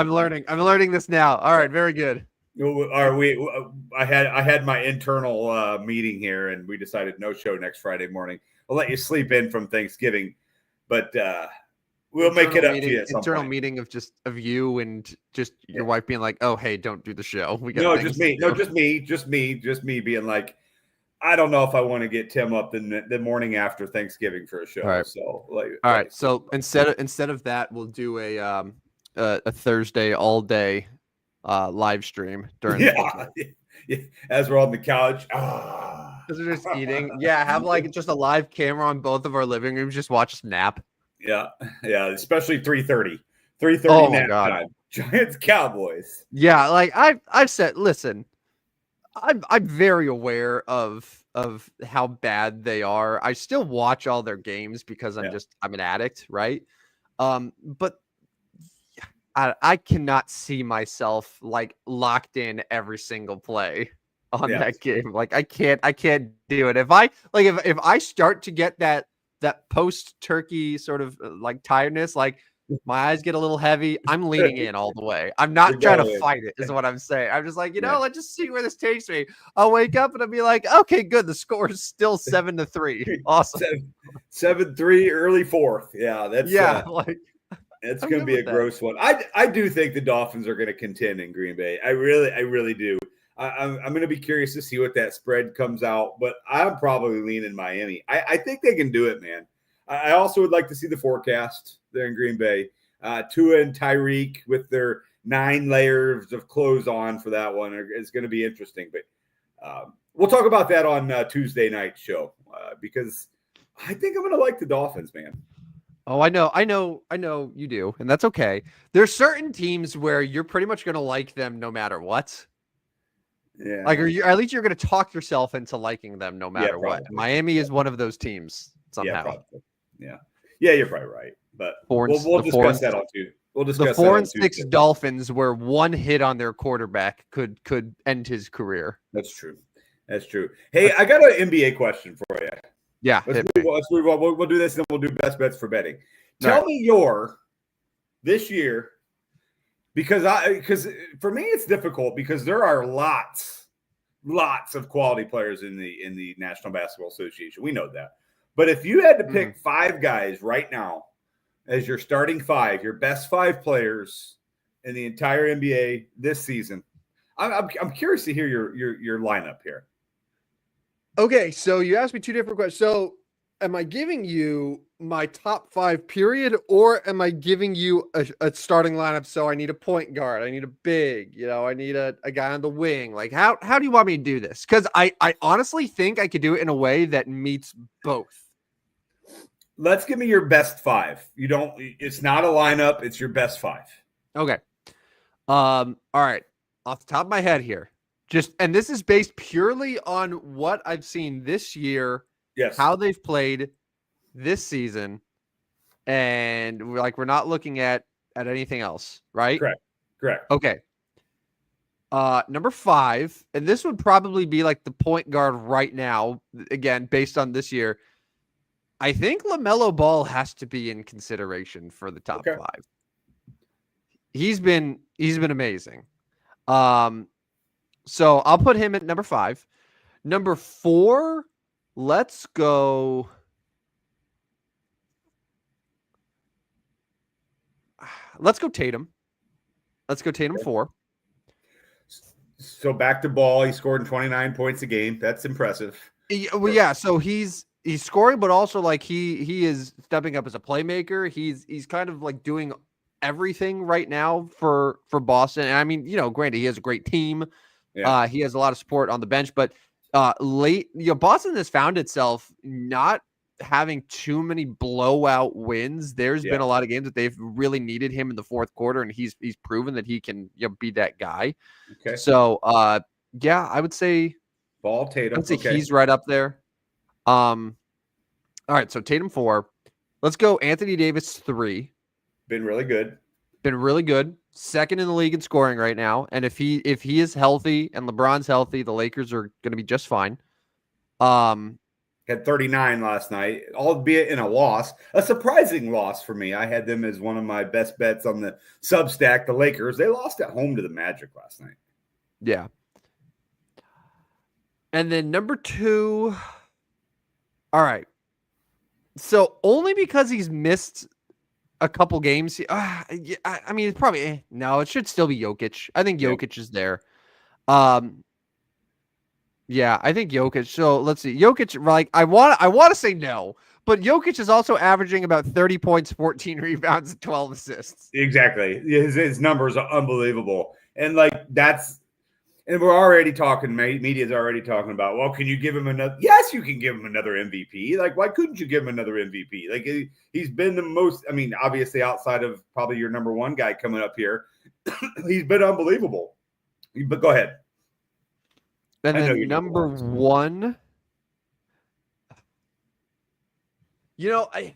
I'm learning this now. All right, very good. I had my internal meeting here, and we decided no show next Friday morning. I'll let you sleep in from Thanksgiving, but we'll make it up to you at some internal meeting of you and just your wife being like, "Oh, hey, don't do the show." Just me being like, I don't know if I want to get Tim up the morning after Thanksgiving for a show. All right. So all right. So instead of that, we'll do a Thursday all day live stream during as we're on the couch. Because we're just eating. Yeah, have just a live camera on both of our living rooms. Just watch us nap. Yeah, especially 3:30. Oh nap my God. Time. Giants Cowboys. Yeah, I've said, listen, I'm very aware of how bad they are. I still watch all their games because Yeah. I'm an addict, right? But I cannot see myself like locked in every single play on Yeah. that game. Like I can't do it. If I start to get that post turkey sort of like tiredness, like my eyes get a little heavy, I'm leaning in all the way. I'm You're not trying to going fight it, is what I'm saying. I'm just like, Yeah. let's just see where this takes me. I'll wake up and I'll be like, okay, good. The score is still 7-3. Awesome. 7-3 early fourth. Yeah, Yeah, like it's I'm going to good be a with that. gross one. I do think the Dolphins are going to contend in Green Bay. I really do. I'm going to be curious to see what that spread comes out, but I'm probably leaning Miami. I think they can do it, man. I also would like to see the forecast there in Green Bay. Tua and Tyreek with their 9 layers of clothes on for that one is going to be interesting. But we'll talk about that on Tuesday night show because I think I'm going to like the Dolphins, man. Oh, I know you do, and that's okay. There's certain teams where you're pretty much going to like them no matter what. Like, Yeah. or at least you're going to talk yourself into liking them no Yeah, matter what. probably. Miami is one of those teams Yeah, somehow. probably. Yeah. Yeah, you're probably right. But we'll The four discuss and that on Tuesday. We'll the discuss that four on and six Tuesday. Dolphins, where one hit on their quarterback could end his career. That's true. That's true. Hey, I got an NBA question for you. Yeah, Let's move on. We'll do this, and then we'll do best bets for betting. Tell right. me this year, because for me it's difficult because there are lots of quality players in the National Basketball Association. We know that. But if you had to pick 5 guys right now as your starting 5, your best 5 players in the entire NBA this season, I'm curious to hear your lineup here. Okay, so you asked me 2 different questions. So, am I giving you my top 5 period, or am I giving you a starting lineup? So I need a point guard, I need a big, I need a guy on the wing. Like how do you want me to do this? Because I honestly think I could do it in a way that meets both. Let's give me your best 5. It's not a lineup, it's your best 5. Okay. All right. Off the top of my head here, and this is based purely on what I've seen this year, Yes. how they've played this season, and we're not looking at anything else, right? Correct. Okay. Number 5, and this would probably be like the point guard right now, again, based on this year. I think LaMelo Ball has to be in consideration for the top 5. He's been amazing. So I'll put him at number 5. Number 4, let's go. Let's go Tatum. Let's go Tatum 4. So back to Ball, he's scoring 29 points a game. That's impressive. Well, yeah. So he's scoring, but also like he is stepping up as a playmaker. He's kind of like doing everything right now for Boston. And I mean, granted, he has a great team. Yeah. He has a lot of support on the bench, but Boston has found itself not having too many blowout wins. There's been a lot of games that they've really needed him in the fourth quarter, and he's proven that he can be that guy. Okay. So yeah, I would say Ball, Tatum. I'd say he's right up there. All right, so Tatum 4. Let's go Anthony Davis 3. Been really good. Second in the league in scoring right now. And if he is healthy and LeBron's healthy, the Lakers are going to be just fine. Had 39 last night, albeit in a surprising loss for me. I had them as one of my best bets on the Substack. The Lakers, they lost at home to the Magic last night. Yeah. And then number 2. All right. So only because he's missed a couple games. I mean, it's probably no. It should still be Jokic. I think Jokic is there. Yeah, I think Jokic. So let's see. Jokic, like I want to say no, but Jokic is also averaging about 30 points, 14 rebounds, and 12 assists. Exactly. His numbers are unbelievable. And and we're already talking, media's already talking about, well, can you give him another? Yes, you can give him another MVP. Like, why couldn't you give him another MVP? Like, he's been the most, I mean, obviously outside of probably your number 1 guy coming up here, he's been unbelievable. But go ahead. And I know then your number ones. one. I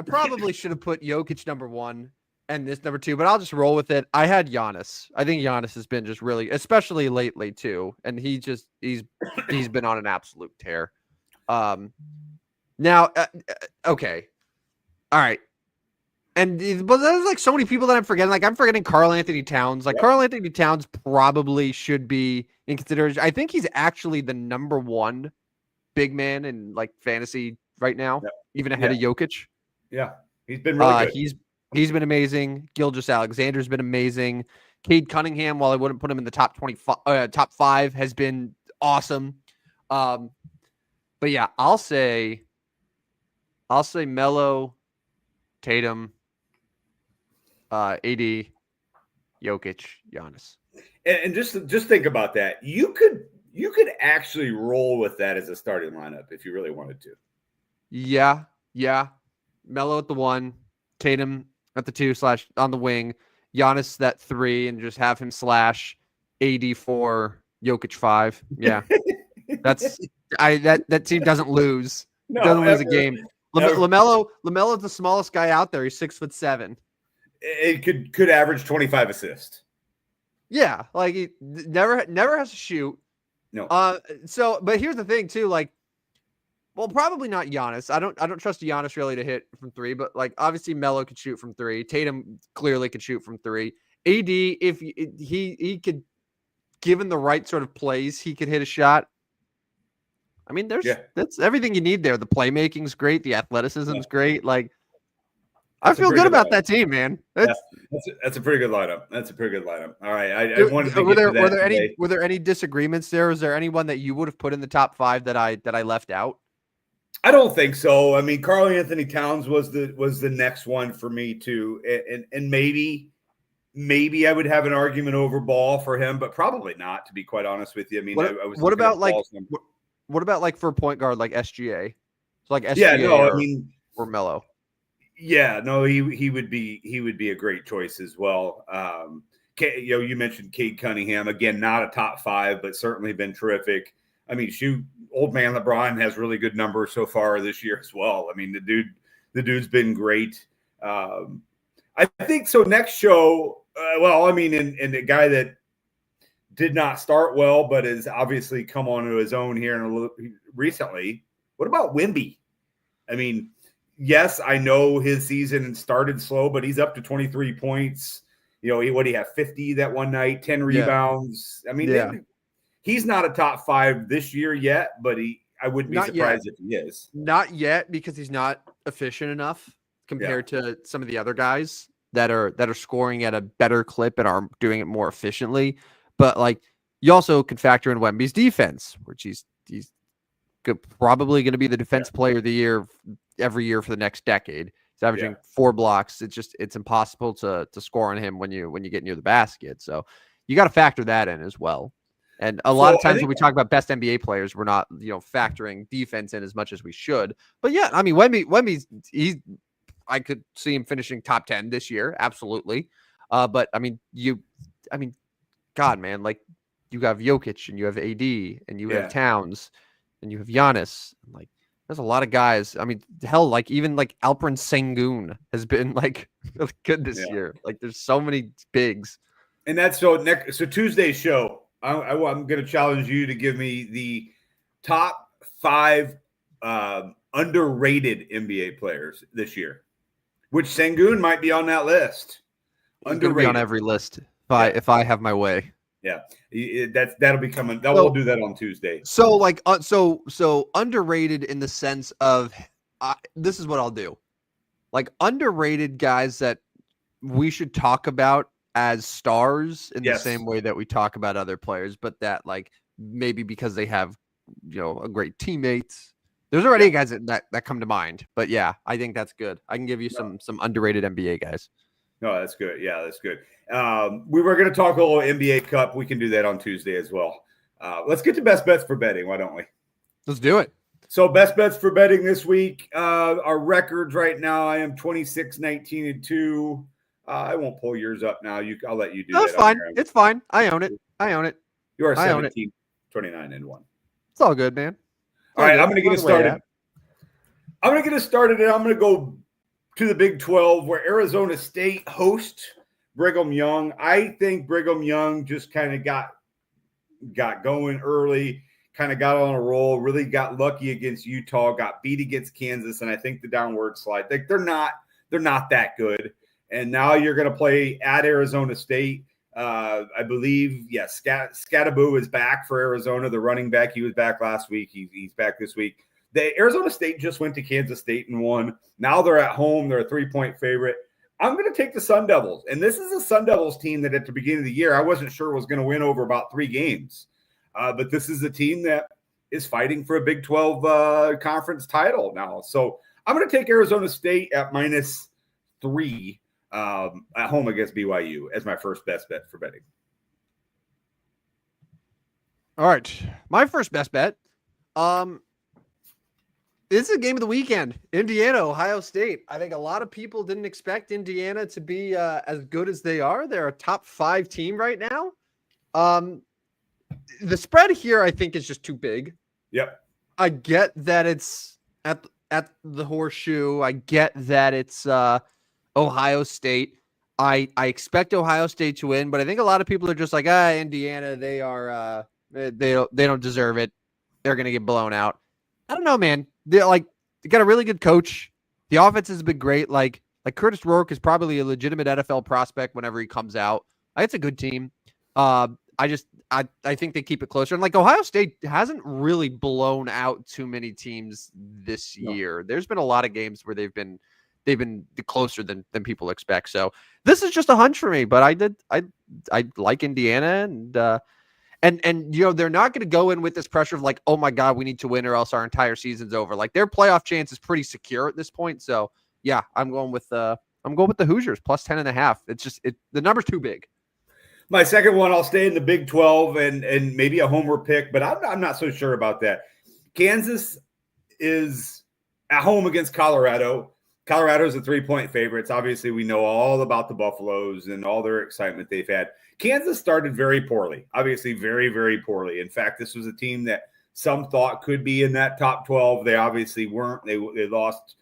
probably should have put Jokic number one and this number two, but I'll just roll with it. I had Giannis. I think Giannis has been just really, especially lately too, and he's been on an absolute tear. Now, okay, all right, but there's like so many people that I'm forgetting. Like I'm forgetting Karl Anthony Towns. Like Yep. Karl Anthony Towns probably should be in consideration. I think he's actually the number one big man in like fantasy right now, Yep. even ahead of Jokic. Yeah, he's been really good. He's been amazing. Gilgeous-Alexander's been amazing. Cade Cunningham, while I wouldn't put him in the top 25, top 5, has been awesome. But yeah, I'll say Melo, Tatum, AD, Jokic, Giannis. And just think about that. You could actually roll with that as a starting lineup if you really wanted to. Yeah. Melo at the 1, Tatum at the 2 / on the wing, Giannis that 3, and just have him slash AD 4, Jokic 5. Yeah, that team doesn't lose. No, Doesn't lose a game. ever. LaMelo's the smallest guy out there. He's 6'7". It could average 25 assists. Yeah, like he never has to shoot. No. But here's the thing too, like, well, probably not Giannis. I don't trust Giannis really to hit from 3, but like obviously Melo could shoot from 3. Tatum clearly could shoot from 3. AD, if he could, given the right sort of plays, he could hit a shot. I mean, that's everything you need there. The playmaking's great. The athleticism's great. Like, I feel good about that team, man. That's a pretty good lineup. That's a pretty good lineup. All right, I wanted to get to that. Were there any disagreements there? Was there anyone that you would have put in the top 5 that I left out? I don't think so. I mean, Karl Anthony Towns was the next one for me too, and maybe I would have an argument over Ball for him, but probably not. To be quite honest with you, I mean, what about like for a point guard like SGA? So like SGA or Melo. Yeah, no, he would be a great choice as well. You mentioned Cade Cunningham, again, not a top 5, but certainly been terrific. I mean, old man LeBron has really good numbers so far this year as well. I mean, the dude's been great. I think so. Next show, and the guy that did not start well, but has obviously come onto his own here recently. What about Wemby? I mean, yes, I know his season started slow, but he's up to 23 points. What do you have? 50 that one night, 10 rebounds. I mean, he's not a top 5 this year yet, but I wouldn't be surprised if he is. Not yet, because he's not efficient enough compared to some of the other guys that are scoring at a better clip and are doing it more efficiently. But like, you also can factor in Wemby's defense, which he's probably going to be the defense player of the year every year for the next decade. He's averaging 4 blocks. It's impossible to score on him when you get near the basket. So you got to factor that in as well. And a lot of times when we talk about best NBA players, we're not, factoring defense in as much as we should. But yeah, I mean, I could see him finishing top 10 this year. Absolutely. But I mean, God, man, like, you have Jokic and you have AD and you have Towns and you have Giannis. Like, there's a lot of guys. I mean, hell, like even like Alperen Sengun has been like really good this year. Like, there's so many bigs. And that's so Tuesday's show. I'm going to challenge you to give me the top 5 underrated NBA players this year, which Sengun might be on that list. Underrated. Be on every list if I have my way. Yeah, that'll be coming. We'll do that on Tuesday. So like, so underrated in the sense of this is what I'll do. Like, underrated guys that we should talk about as stars in the same way that we talk about other players, but that like maybe because they have a great teammates. There's already guys that come to mind, but yeah, I think that's good. I can give you some underrated NBA guys. No, that's good. Yeah, that's good. We were going to talk a little NBA Cup. We can do that on Tuesday as well. Let's get to best bets for betting. Why don't we? Let's do it. So best bets for betting this week. Our records right now, I am 26-19-2. I won't pull yours up now. I'll let you do that. That's fine. It's fine. I own it. You are 17, 29-1. It's all good, man. All right, I'm going to get We're us on the way started. I'm going to get us started, and I'm going to go to the Big 12, where Arizona State hosts Brigham Young. I think Brigham Young just kind of got going early, kind of got on a roll, really got lucky against Utah, got beat against Kansas, and I think the downward slide. They're not that good. And now you're going to play at Arizona State. I believe, yes, Scattaboo is back for Arizona, the running back. He was back last week. He's back this week. Arizona State just went to Kansas State and won. Now they're at home. They're a 3-point favorite. I'm going to take the Sun Devils. And this is a Sun Devils team that at the beginning of the year, I wasn't sure was going to win over about 3 games. But this is a team that is fighting for a Big 12 conference title now. So I'm going to take Arizona State at -3 at home against BYU as my first best bet for betting. All right. My first best bet. This is a game of the weekend. Indiana, Ohio State. I think a lot of people didn't expect Indiana to be as good as they are. They're a top 5 team right now. The spread here, I think, is just too big. Yep. I get that it's at the Horseshoe. I get that it's Ohio State. I expect Ohio State to win, but I think a lot of people are just like, Indiana, they are they don't deserve it. They're gonna get blown out. I don't know, man. They got a really good coach. The offense has been great. Like Curtis Rourke is probably a legitimate NFL prospect whenever he comes out. It's a good team. I think they keep it closer. And like Ohio State hasn't really blown out too many teams this year. There's been a lot of games where they've been closer than people expect. So this is just a hunch for me, but I like Indiana and they're not going to go in with this pressure of like, oh my God, we need to win or else our entire season's over. Like their playoff chance is pretty secure at this point. So yeah, I'm going with the Hoosiers plus 10.5. It's just the number's too big. My second one, I'll stay in the Big 12 and maybe a homer pick, but I'm not so sure about that. Kansas is at home against Colorado. Colorado's a 3-point favorites. Obviously, we know all about the Buffaloes and all their excitement they've had. Kansas started very poorly, obviously very, very poorly. In fact, this was a team that some thought could be in that top 12. They obviously weren't. They lost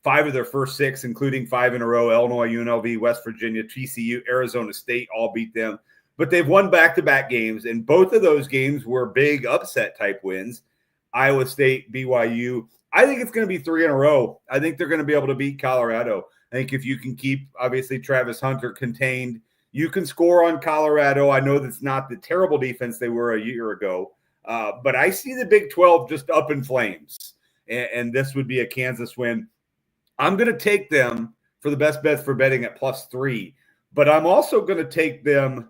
5 of their first 6, including 5 in a row. Illinois, UNLV, West Virginia, TCU, Arizona State all beat them. But they've won back-to-back games, and both of those games were big upset-type wins. Iowa State, BYU. I think it's going to be 3 in a row. I think they're going to be able to beat Colorado. I think if you can keep, obviously, Travis Hunter contained, you can score on Colorado. I know that's not the terrible defense they were a year ago, but I see the Big 12 just up in flames, and this would be a Kansas win. I'm going to take them for the best bets for betting at +3, but I'm also going to take them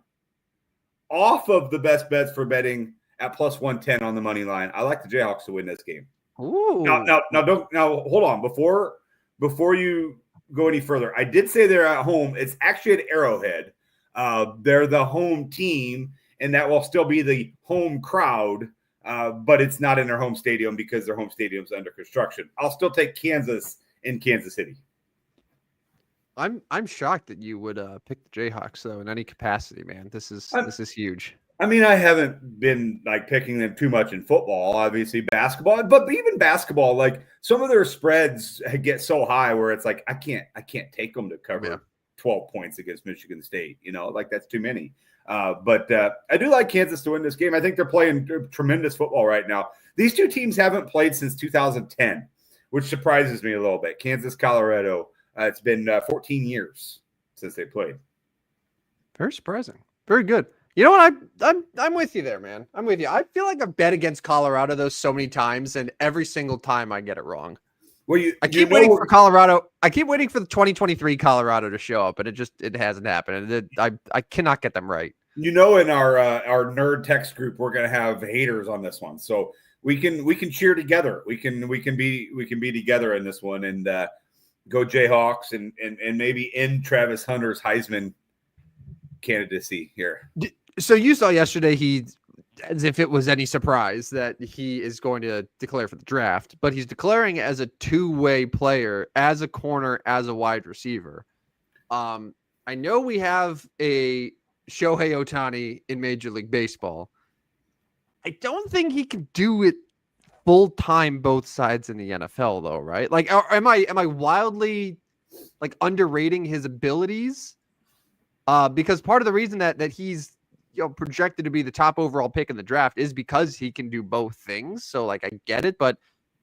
off of the best bets for betting at +110 on the money line. I like the Jayhawks to win this game. Ooh. Now hold on. Before you go any further, I did say they're at home. It's actually at Arrowhead. They're the home team, and that will still be the home crowd, but it's not in their home stadium because their home stadium's under construction. I'll still take Kansas in Kansas City. I'm shocked that you would pick the Jayhawks though in any capacity, man. This is huge. I mean, I haven't been like picking them too much in football, obviously basketball, but even basketball, like some of their spreads get so high where it's like I can't take them to cover 12 points against Michigan State. Like that's too many. But I do like Kansas to win this game. I think they're playing tremendous football right now. These two teams haven't played since 2010, which surprises me a little bit. Kansas, Colorado. It's been 14 years since they played. Very surprising. Very good. You know what? I'm with you there, man. I'm with you. I feel like I've bet against Colorado though so many times, and every single time I get it wrong. Well, I keep waiting for Colorado. I keep waiting for the 2023 Colorado to show up, and it hasn't happened. And I cannot get them right. In our nerd text group, we're gonna have haters on this one, so we can cheer together. We can be together in this one and go Jayhawks and maybe end Travis Hunter's Heisman candidacy here. So you saw yesterday as if it was any surprise that he is going to declare for the draft, but he's declaring as a two-way player, as a corner, as a wide receiver. I know we have a Shohei Ohtani in Major League Baseball. I don't think he can do it full time both sides in the NFL though, right? Like, am I wildly like underrating his abilities? Because part of the reason that he's projected to be the top overall pick in the draft is because he can do both things. So like I get it, but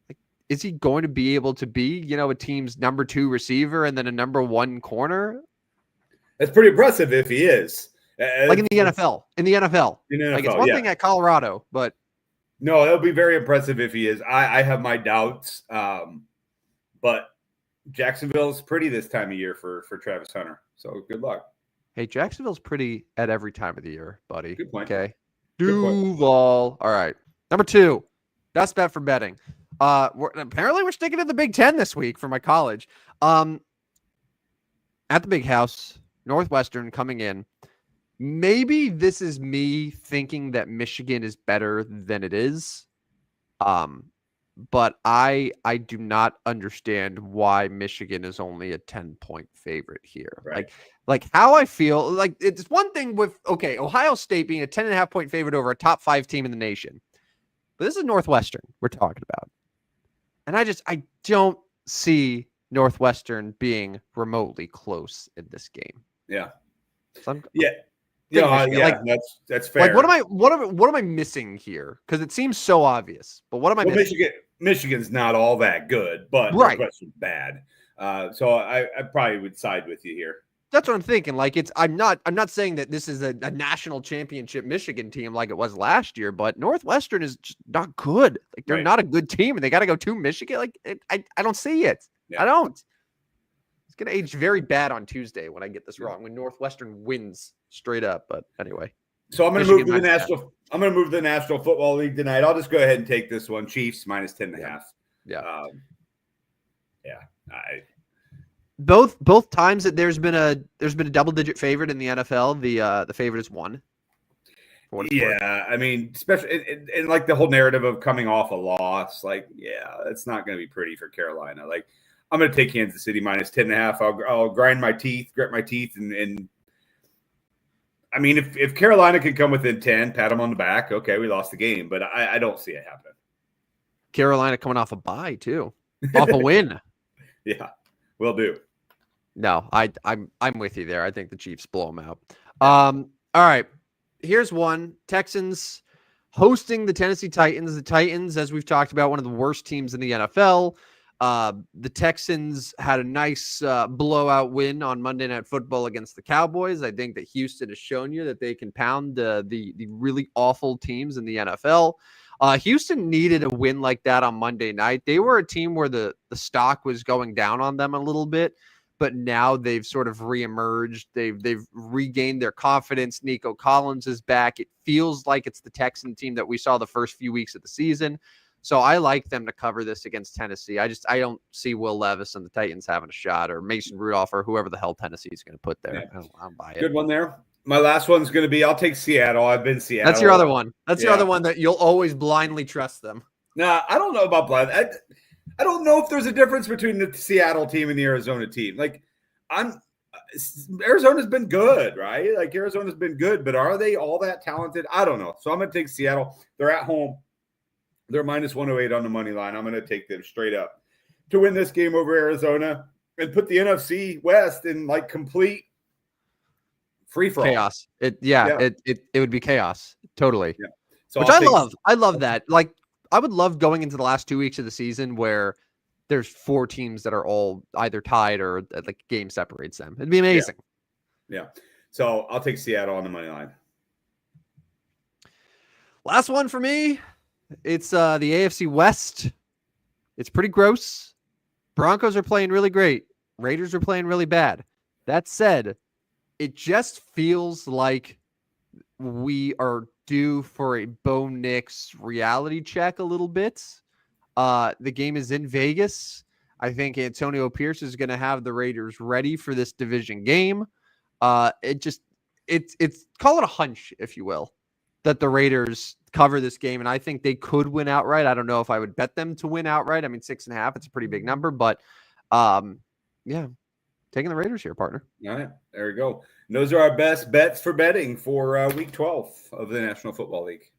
like, is he going to be able to be a team's number 2 receiver and then a number 1 corner? That's pretty impressive if he is. Like in the NFL. In the NFL. Like it's one thing at Colorado, but no, it'll be very impressive if he is. I have my doubts, but Jacksonville's pretty this time of year for Travis Hunter. So good luck. Hey, Jacksonville's pretty at every time of the year, buddy. Good point. Okay. Duval. All right. Number 2, best bet for betting. Apparently we're sticking to the Big Ten this week for my college. At the Big House, Northwestern coming in. Maybe this is me thinking that Michigan is better than it is. But I do not understand why Michigan is only a 10-point favorite here. Right. Like how I feel, like it's one thing with, Ohio State being a 10.5-point favorite over a top 5 team in the nation. But this is Northwestern we're talking about. And I don't see Northwestern being remotely close in this game. Yeah. So that's fair. Like what am I missing here? Because it seems so obvious. But what am I missing? Michigan's not all that good, but Northwestern's bad. So I probably would side with you here. That's what I'm thinking. Like I'm not saying that this is a national championship Michigan team like it was last year, but Northwestern is just not good. Like they're not a good team, and they got to go to Michigan. Like I don't see it. Yeah. I don't. It's gonna age very bad on Tuesday when I get this wrong. When Northwestern wins straight up. But anyway. So I'm going to move to the National. I'm going to move to the National Football League tonight. I'll just go ahead and take this one. Chiefs minus 10.5. Yeah. Both times that there's been a double-digit favorite in the NFL, the favorite is 1. Yeah, I mean, especially and like the whole narrative of coming off a loss, like it's not going to be pretty for Carolina. Like I'm going to take Kansas City minus 10.5. I'll grit my teeth, and I mean, if Carolina can come within 10, pat them on the back. Okay, we lost the game, but I don't see it happening. Carolina coming off a bye too, off a win. Yeah, will do. No, I'm with you there. I think the Chiefs blow them out. All right, here's one: Texans hosting the Tennessee Titans. The Titans, as we've talked about, one of the worst teams in the NFL. The Texans had a nice blowout win on Monday Night Football against the Cowboys. I think that Houston has shown you that they can pound the really awful teams in the NFL. Houston needed a win like that on Monday night. They were a team where the stock was going down on them a little bit, but now they've sort of reemerged. They've regained their confidence. Nico Collins is back. It feels like it's the Texan team that we saw the first few weeks of the season. So I like them to cover this against Tennessee. I don't see Will Levis and the Titans having a shot, or Mason Rudolph, or whoever the hell Tennessee is going to put there. Yeah. I don't buy it. Good one there. My last one's going to be, I'll take Seattle. I've been Seattle. That's your other one. That's your other one that you'll always blindly trust them. Nah, I don't know about blind. I don't know if there's a difference between the Seattle team and the Arizona team. Like Arizona's been good, right? Like Arizona's been good, but are they all that talented? I don't know. So I'm going to take Seattle. They're at home. They're minus 108 on the money line. I'm going to take them straight up to win this game over Arizona and put the NFC West in like complete free for all. Chaos. It would be chaos. Totally. Yeah. So which I love. I love that. Like I would love going into the last 2 weeks of the season where there's 4 teams that are all either tied or like game separates them. It'd be amazing. Yeah. So I'll take Seattle on the money line. Last one for me. It's the AFC West. It's pretty gross. Broncos are playing really great. Raiders are playing really bad. That said, it just feels like we are due for a Bo Nix reality check a little bit. The game is in Vegas. I think Antonio Pierce is going to have the Raiders ready for this division game. It's call it a hunch, if you will, that the Raiders cover this game, and I think they could win outright. I don't know if I would bet them to win outright. I mean, 6.5, it's a pretty big number, but taking the Raiders here, partner. All right, there we go. And those are our best bets for betting for week 12 of the National Football League.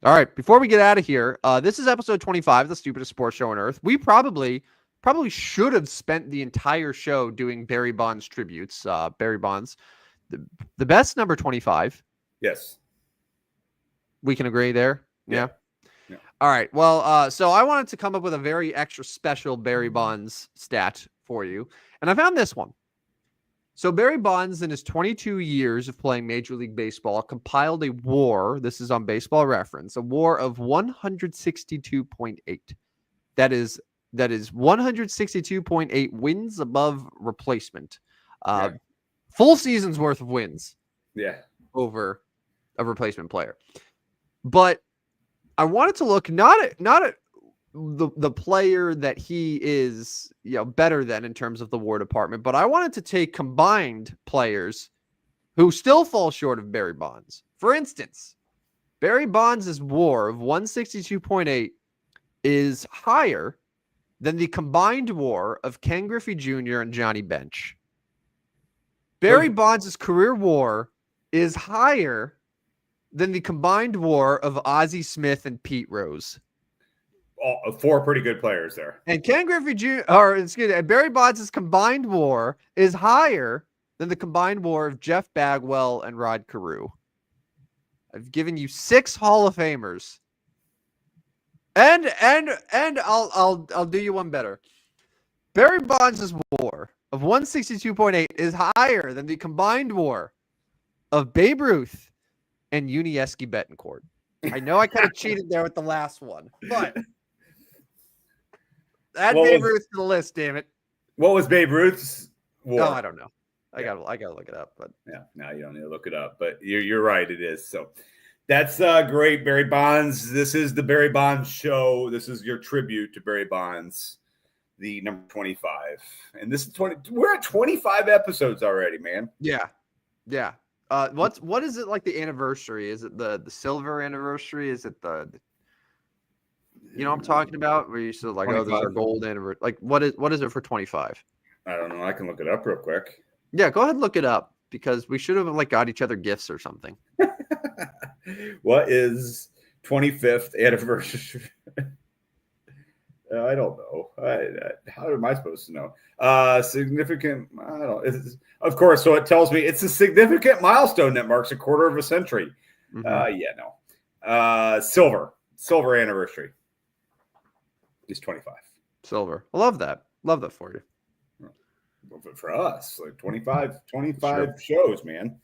All right. Before we get out of here, this is episode 25, the stupidest sports show on earth. We probably should have spent the entire show doing Barry Bonds tributes. Barry Bonds, the best number 25. Yes. We can agree there. Yeah. Yeah. All right. Well, so I wanted to come up with a very extra special Barry Bonds stat for you, and I found this one. So Barry Bonds, in his 22 years of playing Major League Baseball, compiled a WAR. This is on Baseball Reference, a WAR of 162.8. That is 162.8 wins above replacement. Full season's worth of wins. Yeah. Over a replacement player. But I wanted to look not at the player that he is, better than in terms of the WAR department, but I wanted to take combined players who still fall short of Barry Bonds. For instance, Barry Bonds' WAR of 162.8 is higher than the combined WAR of Ken Griffey Jr. and Johnny Bench. Barry Bonds' career WAR is higher than the combined WAR of Ozzie Smith and Pete Rose. Four pretty good players there. And Ken Griffey Jr. Barry Bonds' combined WAR is higher than the combined WAR of Jeff Bagwell and Rod Carew. I've given you 6 Hall of Famers. And I'll do you one better. Barry Bonds' WAR of 162.8 is higher than the combined WAR of Babe Ruth and Yuniesky Betancourt. I know I kind of cheated there with the last one, but add Babe Ruth to the list, damn it. What was Babe Ruth's WAR? No, I don't know. I gotta look it up, but yeah, no, you don't need to look it up. But you're right, it is. So that's great, Barry Bonds. This is the Barry Bonds show. This is your tribute to Barry Bonds, the number 25. And this is 20. We're at 25 episodes already, man. Yeah. What is it like the anniversary? Is it the silver anniversary? Is it the you know what I'm talking about? Where you still like, 25. Oh, this is our gold anniversary. Like what is it for 25? I don't know. I can look it up real quick. Yeah, go ahead and look it up because we should have like got each other gifts or something. What is 25th anniversary? I don't know. How am I supposed to know? Significant. I don't know. Of course. So it tells me it's a significant milestone that marks a quarter of a century. Mm-hmm. No. Silver anniversary. Is 25. Silver. I love that. Love that for you. For us, like 25 sure. Shows, man.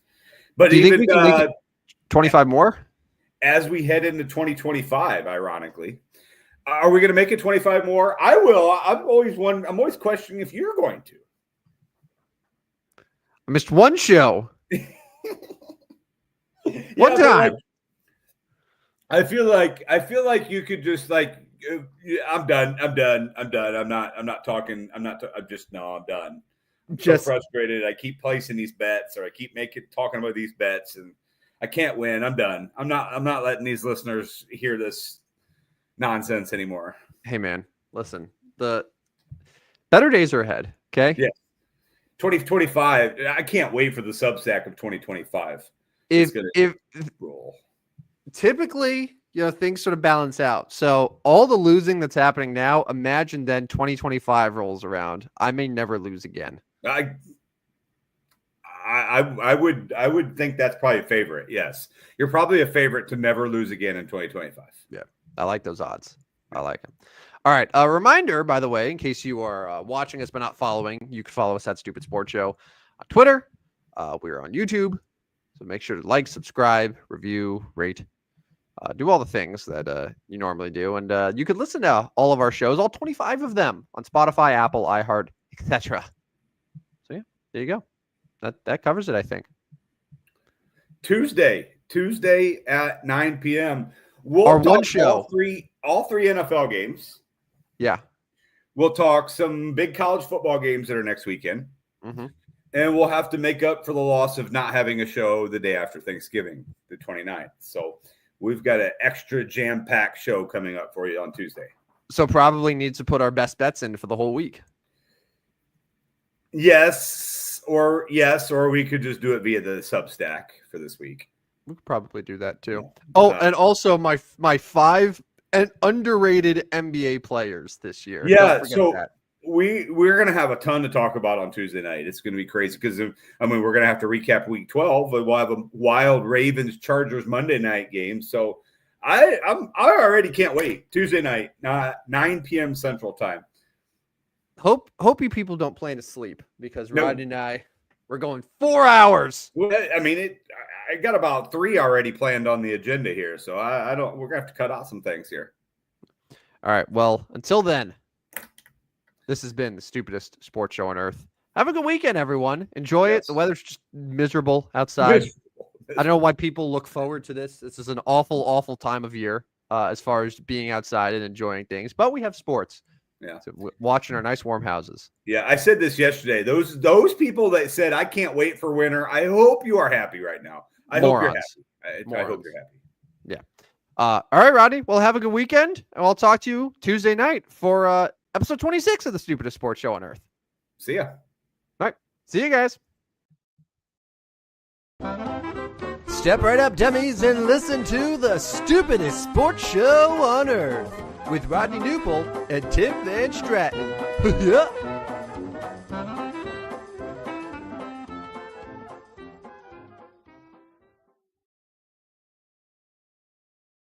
But do you think we can make it 25 more as we head into 2025? Ironically, are we going to make it 25 more? I will. I'm always questioning if you're going to. I missed one show. One time. I feel like you could just like. I'm done. I'm not talking. I'm done. I'm just so frustrated. I keep placing these bets, or I keep talking about these bets, and I can't win. I'm done. I'm not letting these listeners hear this nonsense anymore. Hey man, listen. The better days are ahead. Okay. Yeah. 2025. I can't wait for the Substack of 2025. If typically, things sort of balance out. So all the losing that's happening now, imagine then 2025 rolls around. I may never lose again. I would think that's probably a favorite. Yes. You're probably a favorite to never lose again in 2025. Yeah. I like those odds. I like them. All right. A reminder, by the way, in case you are watching us but not following, you can follow us at Stupid Sports Show on Twitter. We're on YouTube. So make sure to like, subscribe, review, rate. Do all the things that you normally do. And you could listen to all of our shows, all 25 of them, on Spotify, Apple, iHeart, etc. So, yeah, there you go. That covers it, I think. Tuesday at 9 p.m. We'll our talk one show. All three NFL games. Yeah. We'll talk some big college football games that are next weekend. Mm-hmm. And we'll have to make up for the loss of not having a show the day after Thanksgiving, the 29th. So we've got an extra jam-packed show coming up for you on Tuesday. So probably needs to put our best bets in for the whole week. Yes, or we could just do it via the Substack for this week. We could probably do that too. Oh, and also my 5 and underrated NBA players this year. Yeah, so that. We're going to have a ton to talk about on Tuesday night. It's going to be crazy because, I mean, we're going to have to recap Week 12, but we'll have a wild Ravens-Chargers Monday night game. So I already can't wait. Tuesday night, 9 p.m. Central Time. Hope you people don't plan to sleep because Rodney and I, we're going 4 hours. Well, I mean, I got about 3 already planned on the agenda here, so I don't. We're going to have to cut out some things here. All right. Well, until then. This has been the stupidest sports show on earth. Have a good weekend, everyone. Enjoy it. The weather's just miserable outside. I don't know why people look forward to this. This is an awful, awful time of year as far as being outside and enjoying things. But we have sports. Yeah. So watching our nice warm houses. Yeah, I said this yesterday. Those people that said, I can't wait for winter, I hope you are happy right now. I hope you're happy. I hope you're happy. Yeah. All right, Rodney. Well, have a good weekend. And I'll talk to you Tuesday night for episode 26 of the stupidest sports show on earth. See ya. All right. See you guys. Step right up, dummies, and listen to the stupidest sports show on earth with Rodney Newpol and Tim Van Stratton. Yeah.